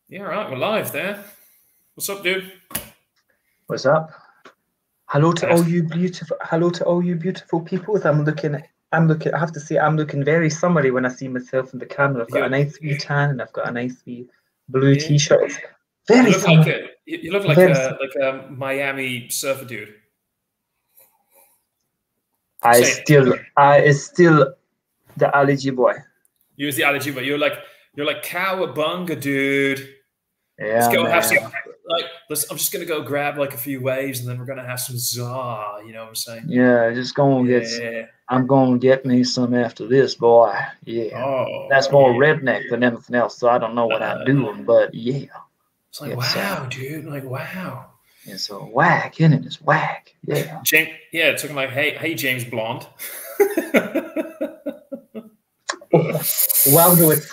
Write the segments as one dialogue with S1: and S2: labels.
S1: Yeah, all right, we're live there. What's up, dude?
S2: What's up? Hello to all
S1: Fantastic.
S2: you beautiful people. I have to say I'm looking very summery when I see myself in the camera. I've got a nice wee tan and I've got a nice wee blue
S1: Yeah.
S2: t-shirt. It's
S1: You
S2: very
S1: look like
S2: summery.
S1: you look
S2: Very
S1: like a Miami surfer dude.
S2: I
S1: Say it.
S2: is still the allergy boy.
S1: Use the allergy, but you're like cowabunga, dude. Let's
S2: Yeah,
S1: go have some
S2: man.
S1: I'm just gonna go grab like a few waves and then we're gonna have some za. You know what I'm saying?
S2: Yeah, just gonna get some.
S1: Yeah.
S2: I'm gonna get me some after this, boy. Yeah.
S1: Oh
S2: That's more
S1: yeah.
S2: redneck than anything else, so I don't know what I'm doing, but yeah.
S1: It's like
S2: It's
S1: wow, dude. Like wow.
S2: it's a whack, isn't it? It's whack. Yeah.
S1: James, yeah, it's looking like hey James Blonde.
S2: Waldo is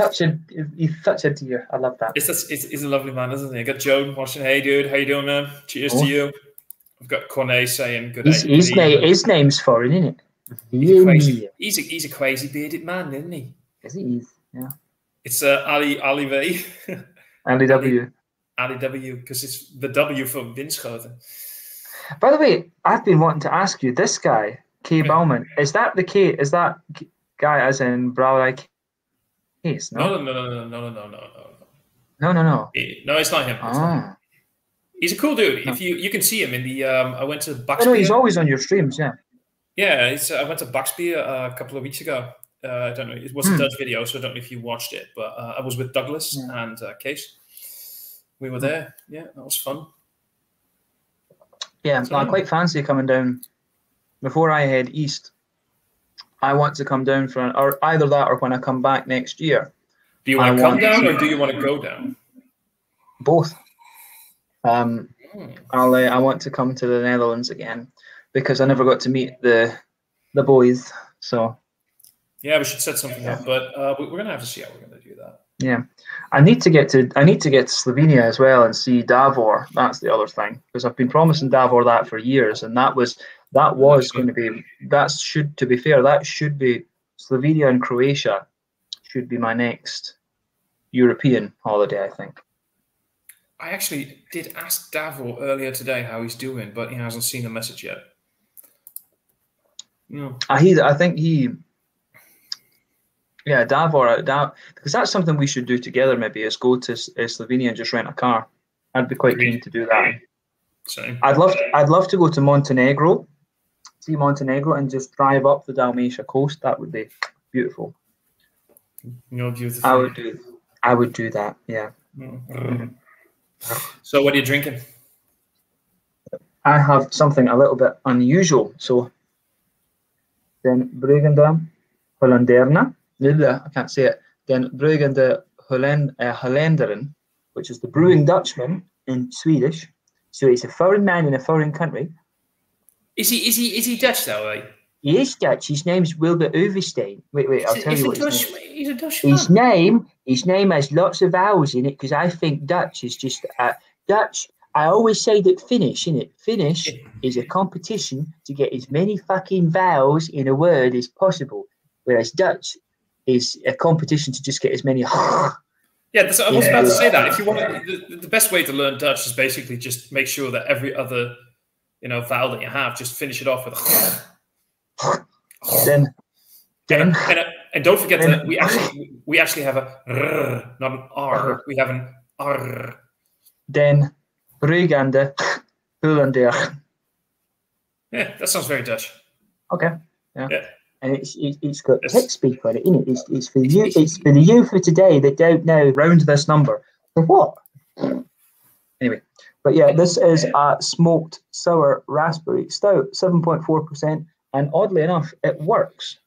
S2: he's such a dear. I love that.
S1: He's a lovely man, isn't he? I got Joan watching. Hey, dude, how you doing, man? Cheers to
S2: Oh,
S1: you. I've got Cornet saying good evening.
S2: his name's foreign, isn't it?
S1: He's a crazy bearded man, isn't he?
S2: Yes, he is. Yeah.
S1: It's Ali V.
S2: Andy W.
S1: Ali W, because it's the W for Winschoten.
S2: By the way, I've been wanting to ask you, this guy, K. Bauman, is that guy as in Brouwer Case?
S1: No.
S2: No.
S1: No, it's not him. He's a cool dude.
S2: No.
S1: If you can see him in the I went to Bucksby.
S2: Oh, no, he's always on your streams, yeah.
S1: Yeah, I went to Bucksby a couple of weeks ago. I don't know. It was a Dutch video, so I don't know if you watched it. But I was with Douglas and Case. We were there. Yeah, that was fun.
S2: Yeah, I quite fancy coming down. Before I head east, I want to come down or either that or when I come back next year.
S1: Do you want to come down or do you want to go down?
S2: Both. I want to come to the Netherlands again because I never got to meet the boys. So
S1: yeah, we should set something up, but we're gonna have to see how we're gonna do that.
S2: Yeah, I need to get to Slovenia as well and see Davor. That's the other thing, because I've been promising Davor that for years, and that was going to be to be fair, that should be Slovenia and Croatia should be my next European holiday, I think.
S1: I actually did ask Davor earlier today how he's doing, but he hasn't seen the message yet. No.
S2: I think he. Yeah, Davor, because that's something we should do together. Maybe is go to Slovenia and just rent a car. I'd be quite keen to do that.
S1: Same.
S2: I'd love to go to Montenegro, see Montenegro, and just drive up the Dalmatia coast. That would be beautiful.
S1: You're beautiful.
S2: I would do that. Yeah.
S1: So, what are you drinking?
S2: I have something a little bit unusual. So, then Bruegende Hollanderna. I can't say it. Then Bruegende Hollanderen, which is the brewing Dutchman in Swedish. So he's a foreign man in a foreign country.
S1: Is he Dutch though? Right?
S2: He is Dutch. His name's Wilbert Overstein. Wait, I'll tell you what his name is.
S1: He's a Dutch.
S2: His name has lots of vowels in it because I think Dutch is just Dutch. I always say that Finnish, innit? Finnish is a competition to get as many fucking vowels in a word as possible, whereas Dutch is a competition to just get as many.
S1: Yeah, I was about to say that. If you want, the best way to learn Dutch is basically just make sure that every other, vowel that you have, just finish it off with.
S2: Then,
S1: and don't forget that we actually have a r, not an r. We have an r.
S2: Then, Bruegende Hollander.
S1: Yeah, that sounds very Dutch.
S2: Okay. Yeah. And it's got text speak on it, isn't it? It's for you. It's for the youth of today that don't know round this number. For what? Anyway, but yeah, this is a smoked sour raspberry stout, 7.4%, and oddly enough, it works.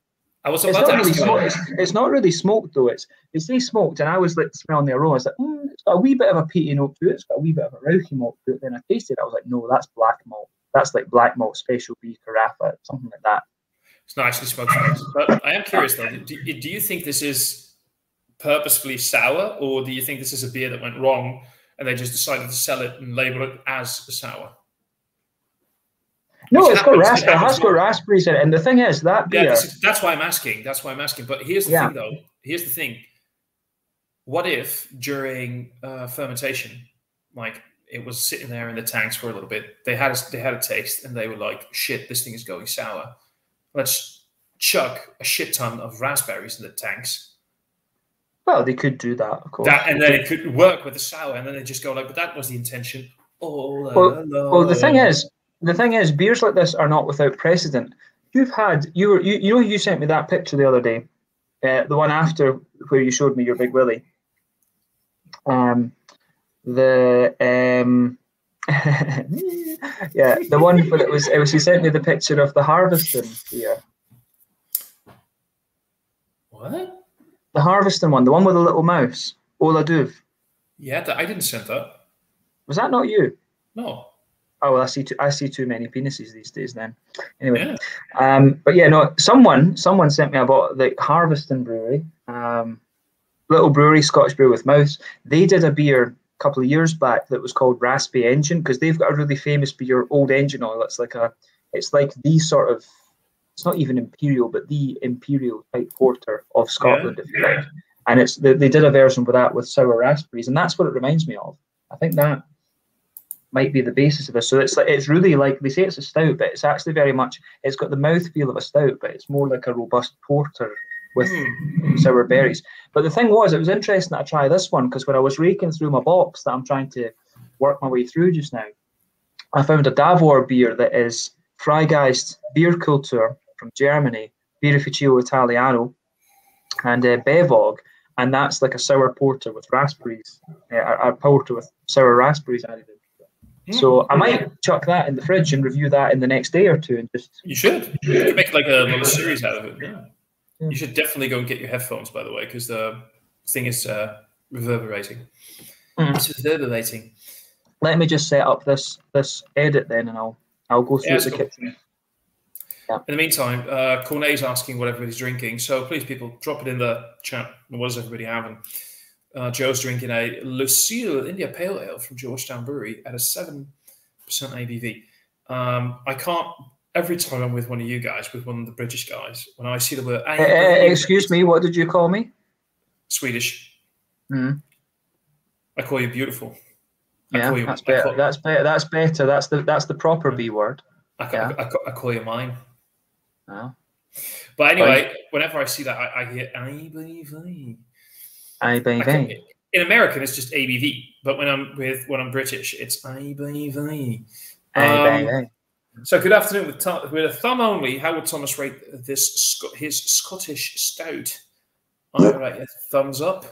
S1: I was about to ask you.
S2: It's not really smoked though. It's smoked, and I was like smelling the aroma. I was like, it's got a wee bit of a peaty note to it. It's got a wee bit of a rauchy malt to it. Then I tasted it. I was like, no, that's black malt. That's like black malt special B carafa, something like that.
S1: It's not actually smoked, but I am curious though. Do you think this is purposefully sour, or do you think this is a beer that went wrong and they just decided to sell it and label it as a sour?
S2: No, it's got raspberry. It has got raspberries in it, and the thing is that beer.
S1: Yeah, that's why I'm asking. But here's the thing, though. Here's the thing. what if during fermentation, like it was sitting there in the tanks for a little bit, they had a taste and they were like, shit, this thing is going sour. Let's chuck a shit ton of raspberries in the tanks.
S2: Well, they could do that, of course.
S1: And then it could work with the sour, and then they just go like, but that was the intention.
S2: Well, the thing is, beers like this are not without precedent. You sent me that picture the other day, the one after where you showed me your Big Willie. The one where it was he sent me the picture of the Harveston beer.
S1: What?
S2: The Harveston one, the one with the little mouse, Ola Duv.
S1: Yeah, I didn't send that.
S2: Was that not you?
S1: No.
S2: Oh, well, I see too many penises these days. Then, anyway, but yeah, no. Someone sent me about the Harveston Brewery, little brewery, Scottish brew with mouse. They did a beer a couple of years back that was called Raspy Engine, because they've got a really famous beer, Old Engine Oil. It's like the sort of, it's not even imperial, but the imperial type porter of Scotland, if you like. And they did a version with that with sour raspberries, and that's what it reminds me of. I think that might be the basis of this. So it's really like, they say it's a stout, but it's actually very much, it's got the mouthfeel of a stout, but it's more like a robust porter with sour berries. But the thing was, it was interesting that I try this one, because when I was raking through my box that I'm trying to work my way through just now, I found a Davor beer that is Freigeist Bierkultur from Germany, Birrificio Italiano, and Bevog, and that's like a sour porter with raspberries, a porter with sour raspberries added in. So I might chuck that in the fridge and review that in the next day or two, and just. You
S1: should. You could make like a little series out of it. Yeah. You should definitely go and get your headphones, by the way, because the thing is reverberating. It's reverberating.
S2: Let me just set up this edit then, and I'll go through the kitchen. Yeah.
S1: In the meantime, Cornet's asking what everybody's drinking. So please, people, drop it in the chat. What is everybody having? Joe's drinking a Lucille India Pale Ale from Georgetown Brewery at a 7% ABV. I can't, every time I'm with one of you guys, with one of the British guys, when I see the word...
S2: excuse me, what did you call me?
S1: Swedish.
S2: Mm.
S1: I call you beautiful.
S2: That's better. That's better. That's the proper B word.
S1: I call you mine.
S2: Oh.
S1: But anyway, whenever I see that, I hear ABV. In American, it's just ABV, but when I'm British, it's ABV. So good afternoon with a thumb only. How would Thomas rate his Scottish stout? I rate a thumbs up.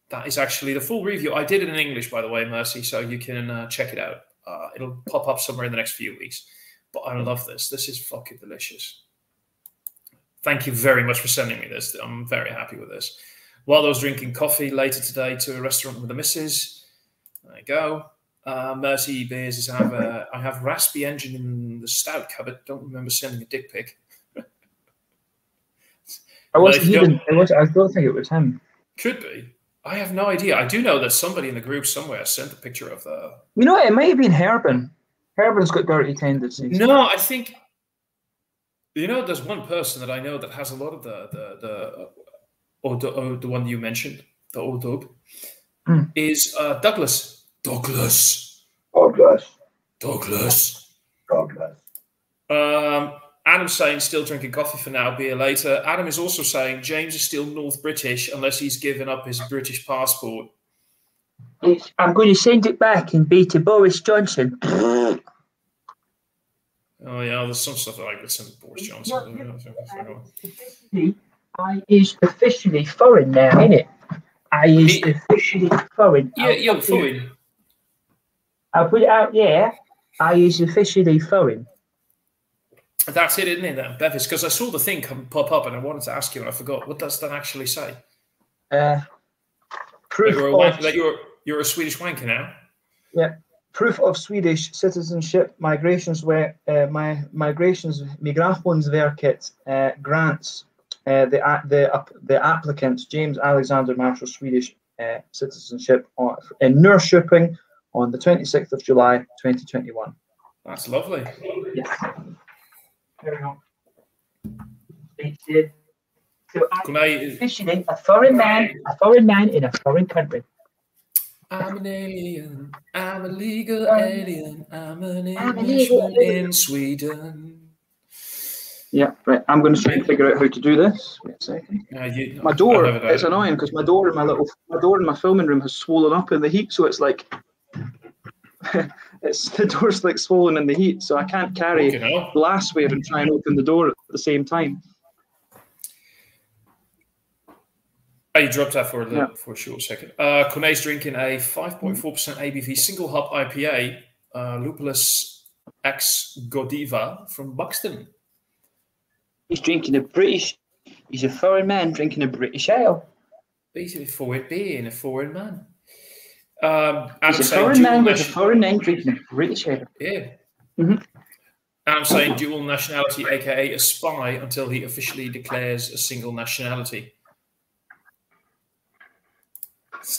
S1: That is actually the full review. I did it in English, by the way, Mercy, so you can check it out. It'll pop up somewhere in the next few weeks. But I love this. This is fucking delicious. Thank you very much for sending me this. I'm very happy with this. While I was drinking coffee later today to a restaurant with the missus, there you go. Mercy Beers is I have Raspy Engine in the stout cupboard. Don't remember sending a dick pic.
S2: I don't think it was him.
S1: Could be. I have no idea. I do know that somebody in the group somewhere sent a picture of the.
S2: You know what? It might have been Herben. Herben's got dirty tendencies.
S1: No, I think. There's one person that I know that has a lot of the one you mentioned, the old dub, is Douglas. Adam's saying still drinking coffee for now, beer later. Adam is also saying James is still North British unless he's given up his British passport.
S2: I'm going to send it back and be to Boris Johnson.
S1: Oh yeah, there's some stuff that I could send to Boris Johnson.
S2: I is officially foreign now, isn't it? I is officially foreign.
S1: Yeah, you're foreign.
S2: I'll put it out there. I is officially foreign.
S1: That's it, isn't it, then, Bevis? Because I saw the thing pop up and I wanted to ask you and I forgot. What does that actually say?
S2: Proof
S1: that you're a Swedish wanker now?
S2: Yeah. Proof of Swedish citizenship, Migrationsverket grants the applicant James Alexander Marshall Swedish citizenship in Norrköping on the 26th of July 2021.
S1: That's lovely.
S2: Yeah. There we go. So
S1: Can I?
S2: officially a foreign man in a foreign country.
S1: I'm an alien. I'm a legal alien. I'm an Englishman in Sweden.
S2: Yeah, right. I'm going to try and figure out how to do this. Wait a second. My door. It's annoying because my door in my filming room has swollen up in the heat, so it's like the door's like swollen in the heat, so I can't carry glassware and try and open the door at the same time.
S1: Oh, you dropped that for a short second. Corne's drinking a 5.4% ABV single hop IPA, Lupulus X Godiva from Buxton.
S2: He's a foreign man drinking a British ale.
S1: Basically, forward being a foreign man.
S2: He's a foreign man with a foreign name drinking a British ale.
S1: Yeah. I'm saying dual nationality, aka a spy, until he officially declares a single nationality.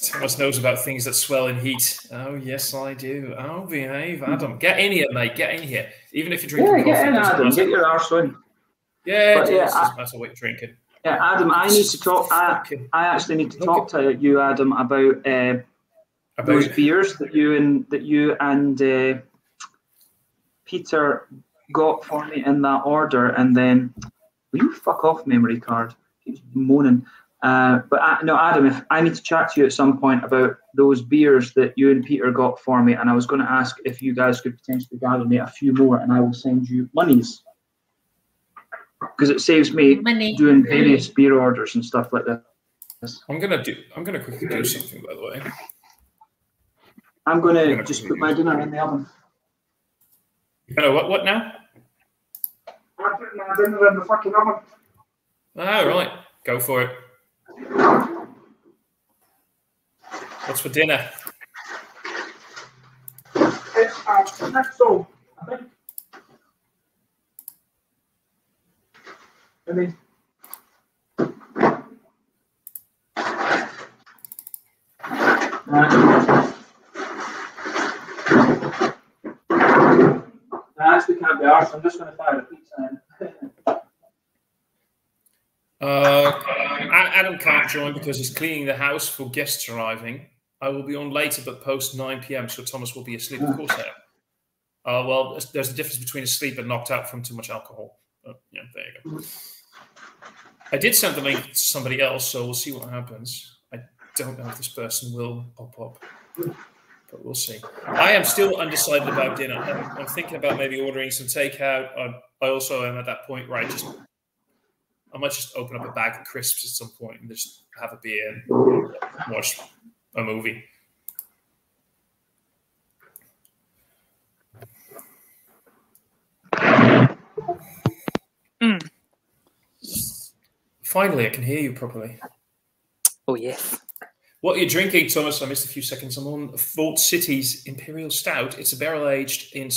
S1: Thomas knows about things that swell in heat. Oh, yes, I do. Oh, behave, Adam. Get in here, mate. Get in here. Even if you're drinking coffee.
S2: Get in, Adam. Get your arse in.
S1: Yeah, it doesn't matter what you're drinking.
S2: Yeah, Adam, I need to talk. I actually need to talk to you, Adam, about those beers that you and Peter got for me in that order, and then will you fuck off, memory card? Keeps moaning. No, Adam, if I need to chat to you at some point about those beers that you and Peter got for me, and I was going to ask if you guys could potentially gather me a few more, and I will send you monies because it saves me doing various beer orders and stuff like that.
S1: I'm gonna quickly do something, by the way.
S2: I'm gonna just put my dinner in the oven.
S1: You know what now?
S2: I'm putting my dinner in the fucking oven.
S1: All right, go for it. What's for dinner?
S2: It's schnitzel, I think. I actually can't be arsed. I'm just going to fire a pizza in.
S1: Adam can't join because he's cleaning the house for guests arriving. I will be on later, but post 9 p.m., so Thomas will be asleep. Of course I am. Well, there's a difference between asleep and knocked out from too much alcohol. Yeah, there you go. I did send the link to somebody else, so we'll see what happens. I don't know if this person will pop up, but we'll see. I am still undecided about dinner. I'm thinking about maybe ordering some takeout. I also am at that point where I might just open up a bag of crisps at some point and just have a beer and watch a movie. Finally, I can hear you properly.
S3: Oh, yes.
S1: What are you drinking, Thomas? I missed a few seconds. I'm on Vault City's Imperial Stout. It's a barrel-aged in.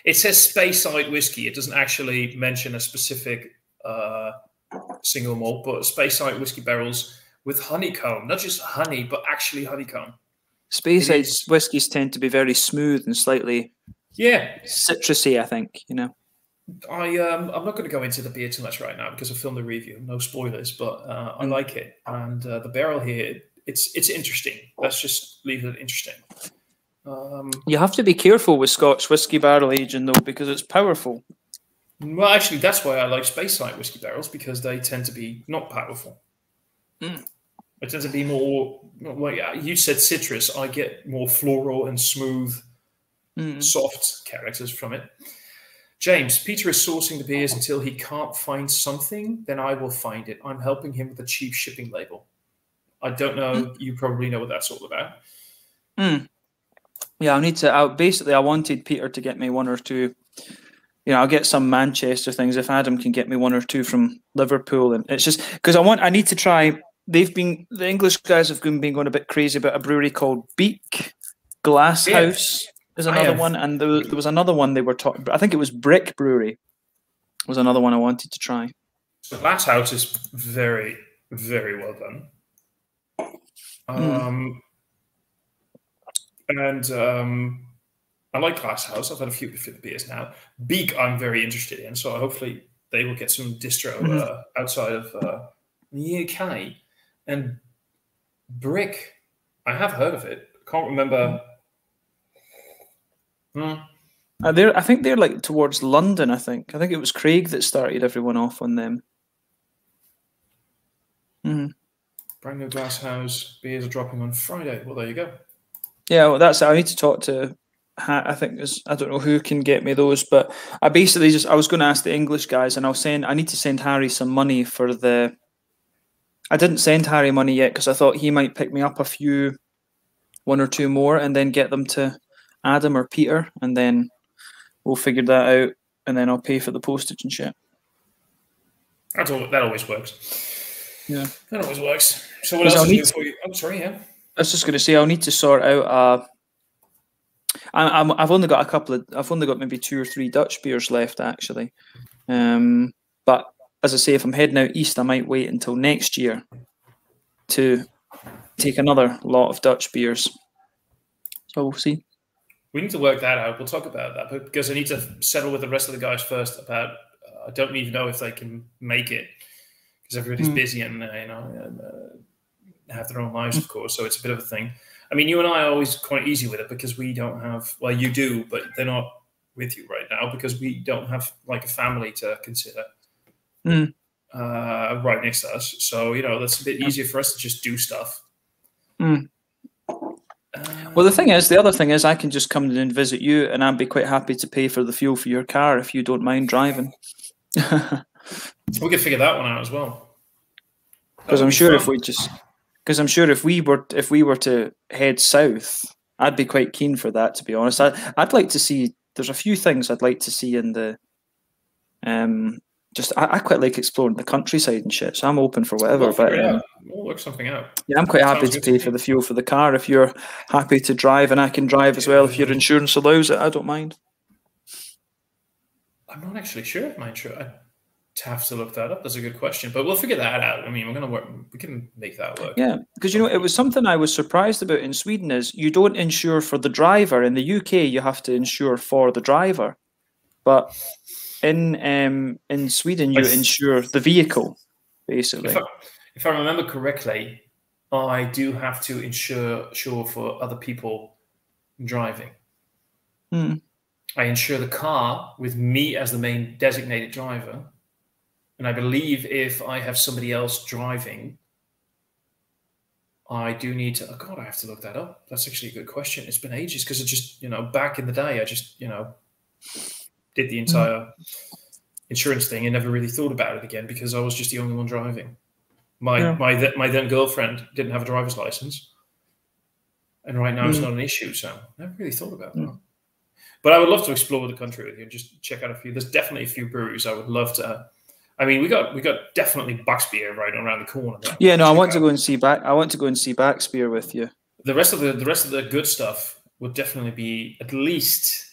S1: It says Speyside whiskey. It doesn't actually mention a specific single malt, but Speyside whiskey barrels with honeycomb. Not just honey, but actually honeycomb.
S3: Speyside whiskies tend to be very smooth and slightly citrusy, I think, you know.
S1: I'm not going to go into the beer too much right now because I filmed the review. No spoilers, but I like it. And the barrel here, it's interesting. Let's just leave it interesting.
S3: You have to be careful with Scotch whiskey barrel aging, though, because it's powerful.
S1: Well, actually, that's why I like Speyside whiskey barrels, because they tend to be not powerful. They tend to be more, well, you said citrus. I get more floral and smooth, soft characters from it. James, Peter is sourcing the beers until he can't find something, then I will find it. I'm helping him with a cheap shipping label. I don't know. You probably know what that's all about.
S3: Yeah, I need to. Basically, I wanted Peter to get me one or two. You know, I'll get some Manchester things if Adam can get me one or two from Liverpool, and it's just because I need to try. The English guys have been going a bit crazy about a brewery called Beak Glasshouse. There's another one, and there was another one they were talking. I think it was Brick Brewery. Was another one I wanted to try.
S1: So Glasshouse is very, very well done. And I like Glasshouse. I've had a few beers now. Beak, I'm very interested in. So hopefully they will get some distro outside of the UK. And Brick, I have heard of it. Can't remember.
S3: I think they're like towards London. I think it was Craig that started everyone off on them.
S1: Brand new glass house beers are dropping on Friday. Well, there you go.
S3: Yeah, well, that's it. I need to talk to. I think I don't know who can get me those, but I was going to ask the English guys, and I need to send Harry some money for the. I didn't send Harry money yet because I thought he might pick me up one or two more, and then get them to Adam or Peter, and then we'll figure that out, and then I'll pay for the postage and shit.
S1: That always works.
S3: Yeah,
S1: that always works. So what else is new for you? I'm sorry, yeah.
S3: I was just going to say I'll need to sort out. I've only got maybe 2 or 3 Dutch beers left actually, but as I say, if I'm heading out east, I might wait until next year to take another lot of Dutch beers. So we'll see.
S1: We need to work that out. We'll talk about that, because I need to settle with the rest of the guys first about. I don't even know if they can make it because everybody's busy and have their own lives, of course. So it's a bit of a thing. I mean, you and I are always quite easy with it because we don't have. Well, you do, but they're not with you right now because we don't have like a family to consider right next to us. So that's a bit easier for us to just do stuff.
S3: Well, the other thing is, I can just come in and visit you, and I'd be quite happy to pay for the fuel for your car if you don't mind driving.
S1: We could figure that one out as well.
S3: Because I'm sure if we were to head south, I'd be quite keen for that. To be honest, I'd like to see. There's a few things I'd like to see in the. I quite like exploring the countryside and shit, so I'm open for whatever.
S1: We'll work something out.
S3: Yeah, I'm quite happy to pay for the fuel for the car if you're happy to drive, and I can drive as well if your insurance allows it. I don't mind.
S1: I'm not actually sure if my insurance. I'd have to look that up. That's a good question, but we'll figure that out. I mean, we're gonna work. We can make that work.
S3: Yeah, because it was something I was surprised about in Sweden is you don't insure for the driver. In the UK, you have to insure for the driver, but in Sweden, you insure the vehicle, basically.
S1: If I remember correctly, I do have to insure for other people driving. I insure the car with me as the main designated driver. And I believe if I have somebody else driving, I do need to... Oh, God, I have to look that up. That's actually a good question. It's been ages because it just, back in the day, I just, did the entire insurance thing and never really thought about it again because I was just the only one driving. My then girlfriend didn't have a driver's license, and right now it's not an issue, so I never really thought about that. But I would love to explore the country with you and just check out a few. There's definitely a few breweries I would love to. I mean, we got definitely Bucksbeer right around the corner.
S3: Yeah, no, I want to go and see Bucksbeer with you.
S1: The rest of the good stuff would definitely be at least.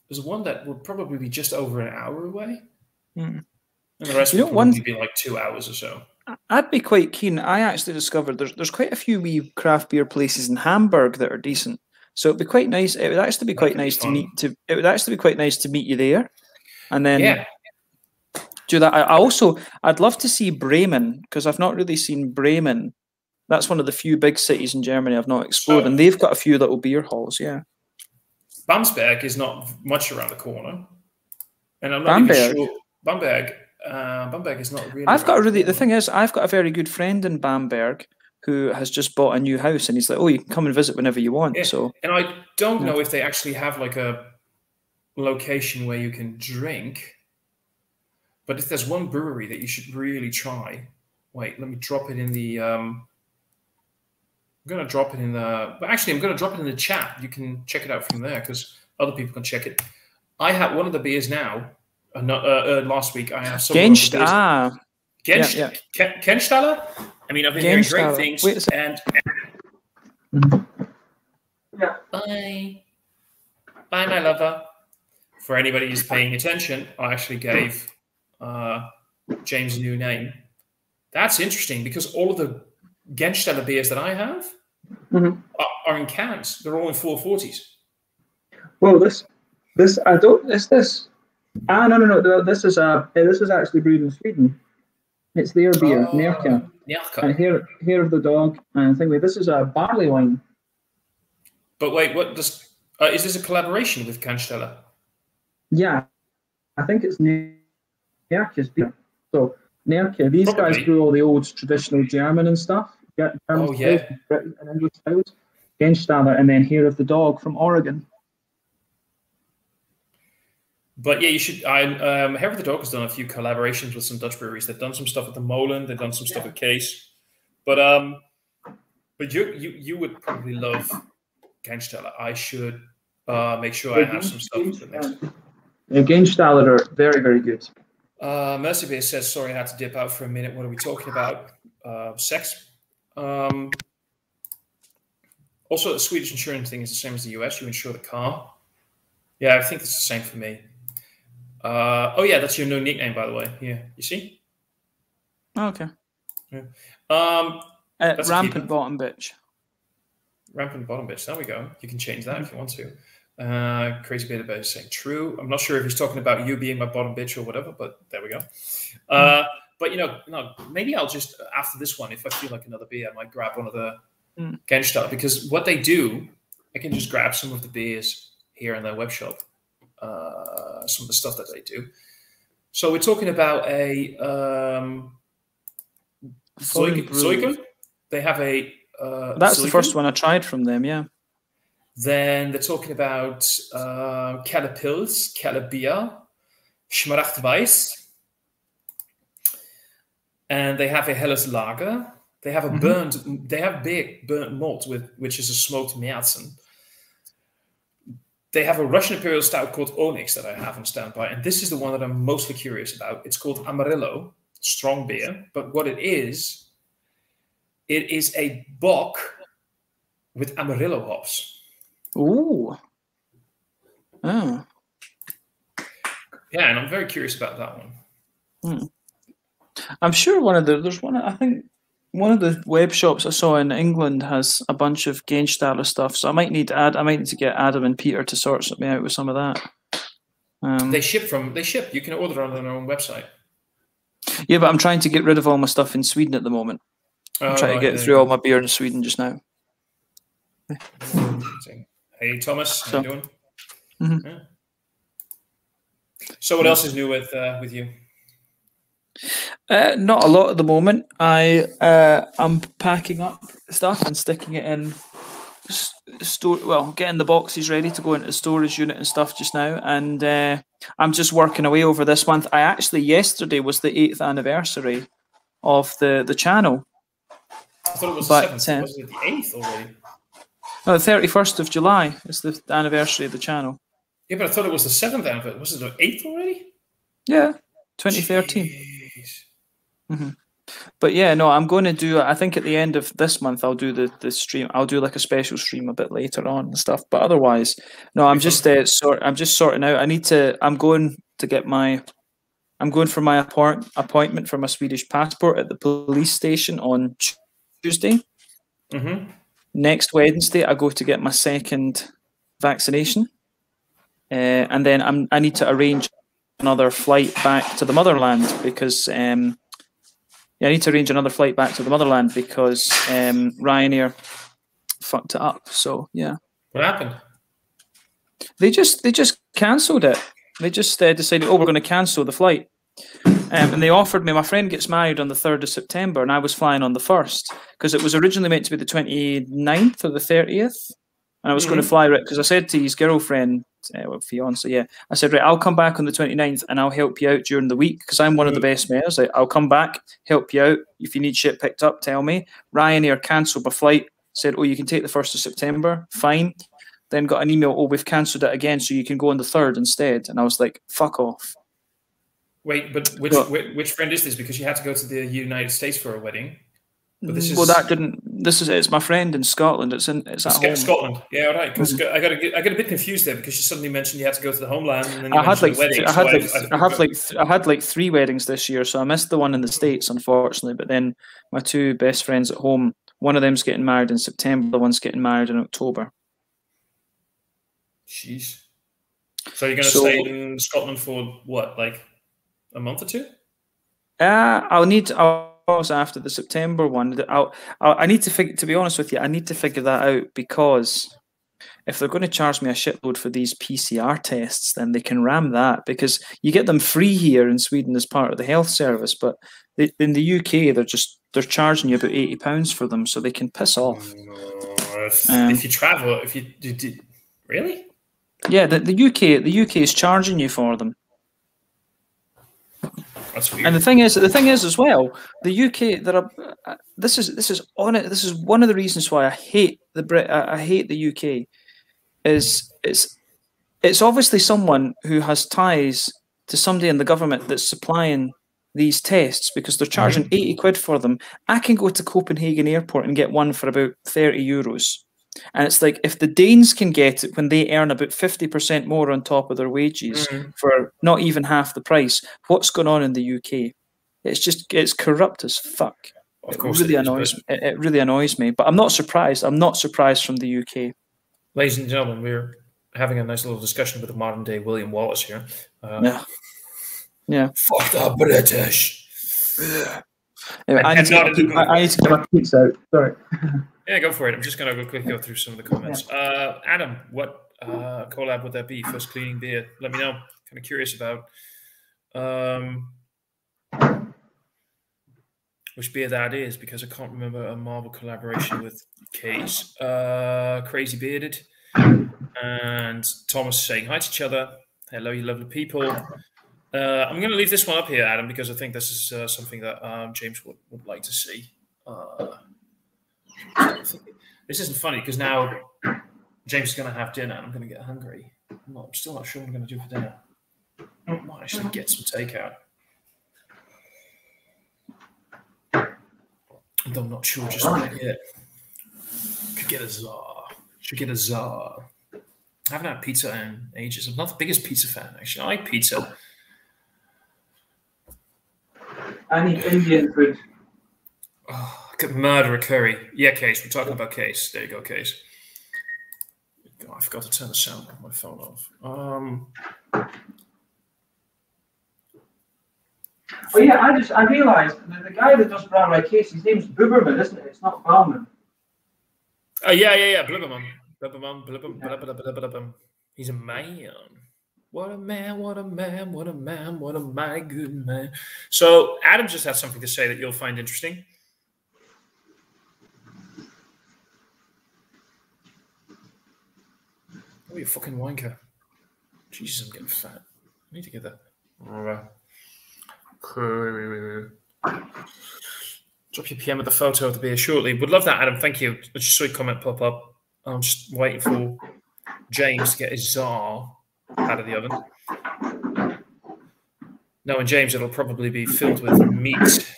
S1: There's one that would probably be just over an hour away. And the rest would probably be like 2 hours or so.
S3: I'd be quite keen. I actually discovered there's quite a few wee craft beer places in Hamburg that are decent. So it'd be quite nice. It would actually be quite nice to meet. It would actually be quite nice to meet you there, and then do that. I'd love to see Bremen because I've not really seen Bremen. That's one of the few big cities in Germany I've not explored, and they've got a few little beer halls. Yeah,
S1: Bamberg is not much around the corner, and I'm not even sure Bamberg is not really.
S3: The thing is, I've got a very good friend in Bamberg who has just bought a new house, and he's like, "Oh, you can come and visit whenever you want." Yeah. So,
S1: and I don't know if they actually have like a location where you can drink, but if there's one brewery that you should really try, wait, let me drop it in the. I'm going to drop it in the. But actually, I'm going to drop it in the chat. You can check it out from there because other people can check it. I had one of the beers now. Last week, I have some. Kennstaller. I mean, I've been hearing great things. Bye, my lover. For anybody who's paying attention, I actually gave James a new name. That's interesting because all of the Gensteller beers that I have are in cans. They're all in 440s.
S2: Well, this This I don't. Is this? Ah, no. This is actually brewed in Sweden. It's their beer, Nerka.
S1: Nerka.
S2: And Hair of the Dog. And this is a barley wine.
S1: But wait, what does? Is this a collaboration with Cannstatter?
S2: Yeah, I think it's Nerka's beer. So Nerka, these
S1: Probably.
S2: guys brew all the old traditional German and stuff. German styles, British and English styles. Cannstatter, and then Hair of the Dog from Oregon.
S1: But yeah, you should. Hair of the Dog has done a few collaborations with some Dutch breweries. They've done some stuff at the Molen. They've done some stuff at Case. But you would probably love Cannstatter. I should make sure I have some stuff for the next.
S2: Cannstatter are very, very good.
S1: Mercy Bear says, sorry, I had to dip out for a minute. What are we talking about? Sex. Also, the Swedish insurance thing is the same as the US. You insure the car. Yeah, I think it's the same for me. Oh, yeah, that's your new nickname, by the way. Yeah, you see?
S3: Okay.
S1: Yeah.
S3: Rampant Bottom Bitch.
S1: Rampant Bottom Bitch. There we go. You can change that if you want to. Crazy Beta Bear is saying true. I'm not sure if he's talking about you being my bottom bitch or whatever, but there we go. But, no, maybe I'll just, after this one, if I feel like another beer, I might grab one of the Cannstatter, because what they do, I can just grab some of the beers here in their web shop, some of the stuff that they do. So we're talking about a Zeugen. They have a
S3: that's
S1: Zeugen.
S3: the first one I tried from them, yeah.
S1: Then they're talking about Kelle Pils, Kelle Bier, Schmaracht Weiss, and they have a Helles Lager. They have a burnt malt which is a smoked Märzen. They have a Russian Imperial Stout called Onyx that I have on standby, and this is the one that I'm mostly curious about. It's called Amarillo, strong beer, but what it is a bock with Amarillo hops.
S3: Ooh. Oh.
S1: Yeah, and I'm very curious about that one.
S3: I'm sure I think one of the web shops I saw in England has a bunch of Cannstatter stuff, so I might need to get Adam and Peter to sort me out with some of that. They ship.
S1: You can order on their own website.
S3: Yeah, but I'm trying to get rid of all my stuff in Sweden at the moment. I'm trying to get through all my beer in Sweden just now.
S1: Hey Thomas, how you doing?
S3: Mm-hmm.
S1: Yeah. So what else is new with you?
S3: Not a lot at the moment. I'm packing up stuff and sticking it in getting the boxes ready to go into the storage unit and stuff just now. And I'm just working away over this month. Yesterday was the 8th anniversary of the channel.
S1: I thought it was the 7th. Was it the 8th already?
S3: No, the 31st of July is the anniversary of the channel.
S1: Yeah, but I thought it was the 7th anniversary. Was it the 8th already?
S3: Yeah, 2013. Mm-hmm. But yeah, no, I'm going to do. I think at the end of this month, I'll do the stream. I'll do like a special stream a bit later on and stuff. But otherwise, no, I'm just sorting out. I'm going for my appointment for my Swedish passport at the police station on Tuesday.
S1: Mm-hmm.
S3: Next Wednesday, I go to get my second vaccination, and then I need to arrange another flight back to the motherland because I need to arrange another flight back to the motherland because Ryanair fucked it up. So yeah.
S1: What happened?
S3: They just cancelled it. They just decided, we're going to cancel the flight. And they offered me, my friend gets married on the 3rd of September, and I was flying on the 1st because it was originally meant to be the 29th or the 30th. And I was going to fly right because I said to his girlfriend, fiance, yeah, I said, right, I'll come back on the 29th and I'll help you out during the week because I'm one of the best mates. I'll come back, help you out. If you need shit picked up, tell me. Ryanair cancelled my flight, said, you can take the 1st of September. Fine. Then got an email, we've cancelled it again, so you can go on the 3rd instead. And I was like, fuck off.
S1: Wait, but which friend is this? Because you had to go to the United States for a wedding. But this is...
S3: Well, that didn't. It's my friend in Scotland. It's at home.
S1: Scotland. Yeah, all right. Because I got a bit confused there because you suddenly mentioned you had to go to the homeland, and then you mentioned the wedding.
S3: I had like 3 weddings this year, so I missed the one in the States, unfortunately. But then my 2 best friends at home, one of them's getting married in September, the one's getting married in October.
S1: Jeez. So you're going to stay in Scotland for what, like a month or two?
S3: I'll also after the September one. I need to figure. To be honest with you, I need to figure that out, because if they're going to charge me a shitload for these PCR tests, then they can ram that, because you get them free here in Sweden as part of the health service, but in the UK they're charging you about £80 for them, so they can piss off.
S1: If you travel, if you do, really?
S3: Yeah, the UK is charging you for them.
S1: That's weird.
S3: And the thing is as well, the UK. This is one of the reasons why I hate I hate the UK. Is it's obviously someone who has ties to somebody in the government that's supplying these tests, because they're charging 80 quid for them. I can go to Copenhagen airport and get one for about €30. And it's like, if the Danes can get it when they earn about 50% more on top of their wages for not even half the price, what's going on in the UK? It's corrupt as fuck.
S1: Of course,
S3: it really annoys me. But I'm not surprised. I'm not surprised from the UK.
S1: Ladies and gentlemen, we're having a nice little discussion with the modern day William Wallace here.
S3: Yeah.
S1: Fuck the British.
S3: Anyway, I need to get my pizza out. Sorry.
S1: Yeah, go for it. I'm just going to quickly go through some of the comments. Adam, what collab would that be? First cleaning beer. Let me know. Kind of curious about which beer that is, because I can't remember a Marvel collaboration with Case. Crazy Bearded. And Thomas saying hi to each other. Hello, you lovely people. I'm going to leave this one up here, Adam, because I think this is something that James would like to see. This isn't funny, because now James is going to have dinner and I'm going to get hungry. I'm still not sure what I'm going to do for dinner. I might actually get some takeout. Though I'm not sure just what yet. Could get a Tsar. Should get a Tsar. I haven't had pizza in ages. I'm not the biggest pizza fan, actually. I like pizza.
S2: I need Indian food.
S1: Oh, I could murder a curry. Yeah, Case. We're talking about Case. There you go, Case. Oh, I forgot to turn the sound on my phone off.
S2: Oh yeah, I realised the guy that does Brown Red Case, his name's Buberman, isn't it? It's not Bauman.
S1: Yeah. Blibberman. He's a man. What a man, what a man, what a man, what a mighty good man. So Adam just has something to say that you'll find interesting. Oh, you fucking wanker. Jesus, I'm getting fat. I need to get that. Drop your PM with the photo of the beer shortly. Would love that, Adam. Thank you. I just saw your comment pop up. I'm just waiting for James to get his Tsar out of the oven. Knowing James, it'll probably be filled with meat.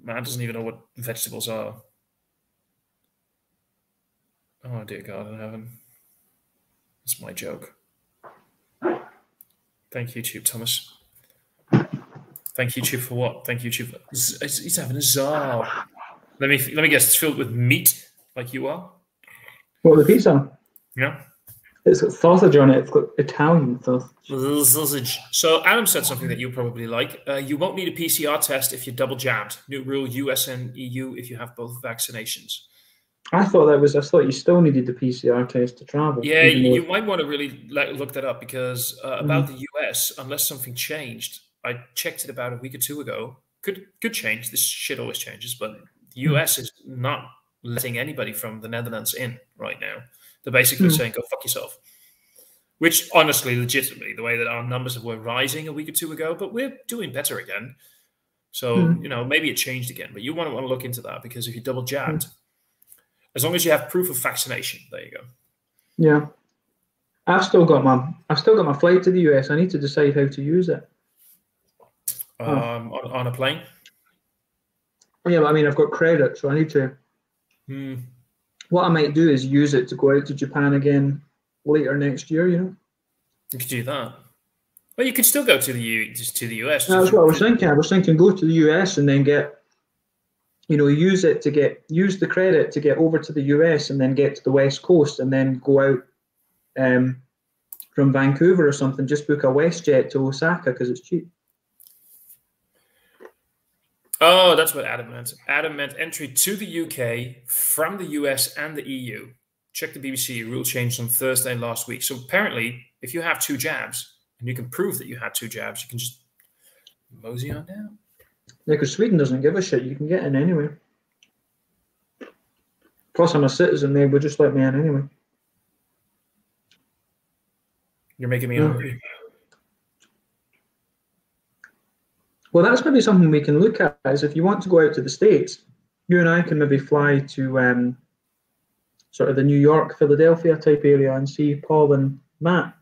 S1: Man doesn't even know what vegetables are. Oh, dear God in heaven. That's my joke. Thank you, YouTube, Thomas. Thank YouTube for what? Thank YouTube. He's having a Tsar. Let me guess. It's filled with meat, like you are.
S2: What, the pizza?
S1: Yeah.
S2: It's got sausage on it. It's got Italian
S1: sausage. So Adam said something that you probably like. You won't need a PCR test if you're double jabbed. New rule: US and EU if you have both vaccinations.
S2: I thought you still needed the PCR test to travel.
S1: Yeah, you might want to really look that up, because about the US, unless something changed. I checked it about a week or two ago. Could change. This shit always changes, but the US is not letting anybody from the Netherlands in right now. They're basically saying, go fuck yourself. Which, honestly, legitimately, the way that our numbers were rising a week or two ago, but we're doing better again. So, maybe it changed again. But you want to look into that, because if you're double jabbed, as long as you have proof of vaccination, there you go.
S2: Yeah. I've still got my flight to the US. I need to decide how to use it.
S1: On a plane?
S2: Yeah, but I mean, I've got credit, so I need to. What I might do is use it to go out to Japan again later next year. You
S1: could do that. Well, you could still go to the US.
S2: That's what I was thinking. I was thinking go to the US and then get, use the credit to get over to the US and then get to the West Coast and then go out from Vancouver or something, just book a WestJet to Osaka because it's cheap.
S1: Oh, that's what Adam meant. Adam meant entry to the UK from the US and the EU. Check the BBC. Rule changed on Thursday last week. So apparently, if you have 2 jabs and you can prove that you had 2 jabs, you can just mosey on down.
S2: Yeah, because Sweden doesn't give a shit. You can get in anyway. Plus, I'm a citizen. They would just let me in anyway.
S1: You're making me hungry.
S2: Well, that's maybe something we can look at, is if you want to go out to the States, you and I can maybe fly to sort of the New York, Philadelphia type area and see Paul and Matt.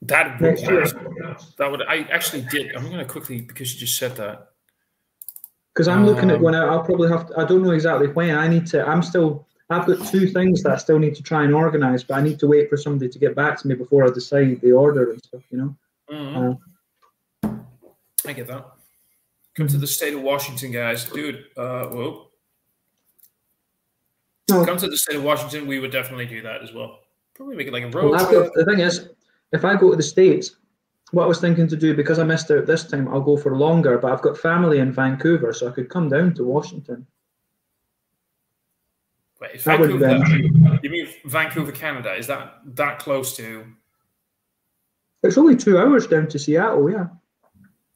S1: That would, I actually did. I'm going to quickly, because you just said that.
S2: Because I'm looking at going out. I'll probably have to, I don't know exactly when. I've got 2 things that I still need to try and organise, but I need to wait for somebody to get back to me before I decide the order and stuff, you know.
S1: Mm-hmm. I get that. Come to the state of Washington, guys. Dude, whoa.
S2: No.
S1: Come to the state of Washington, we would definitely do that as well. Probably make it like a road
S2: Well,
S1: trip.
S2: the thing is, if I go to the States, what I was thinking to do, because I missed out this time, I'll go for longer, but I've got family in Vancouver, so I could come down to Washington.
S1: Wait, Vancouver, you mean Vancouver, Canada? Is that close to?
S2: It's only 2 hours down to Seattle, yeah.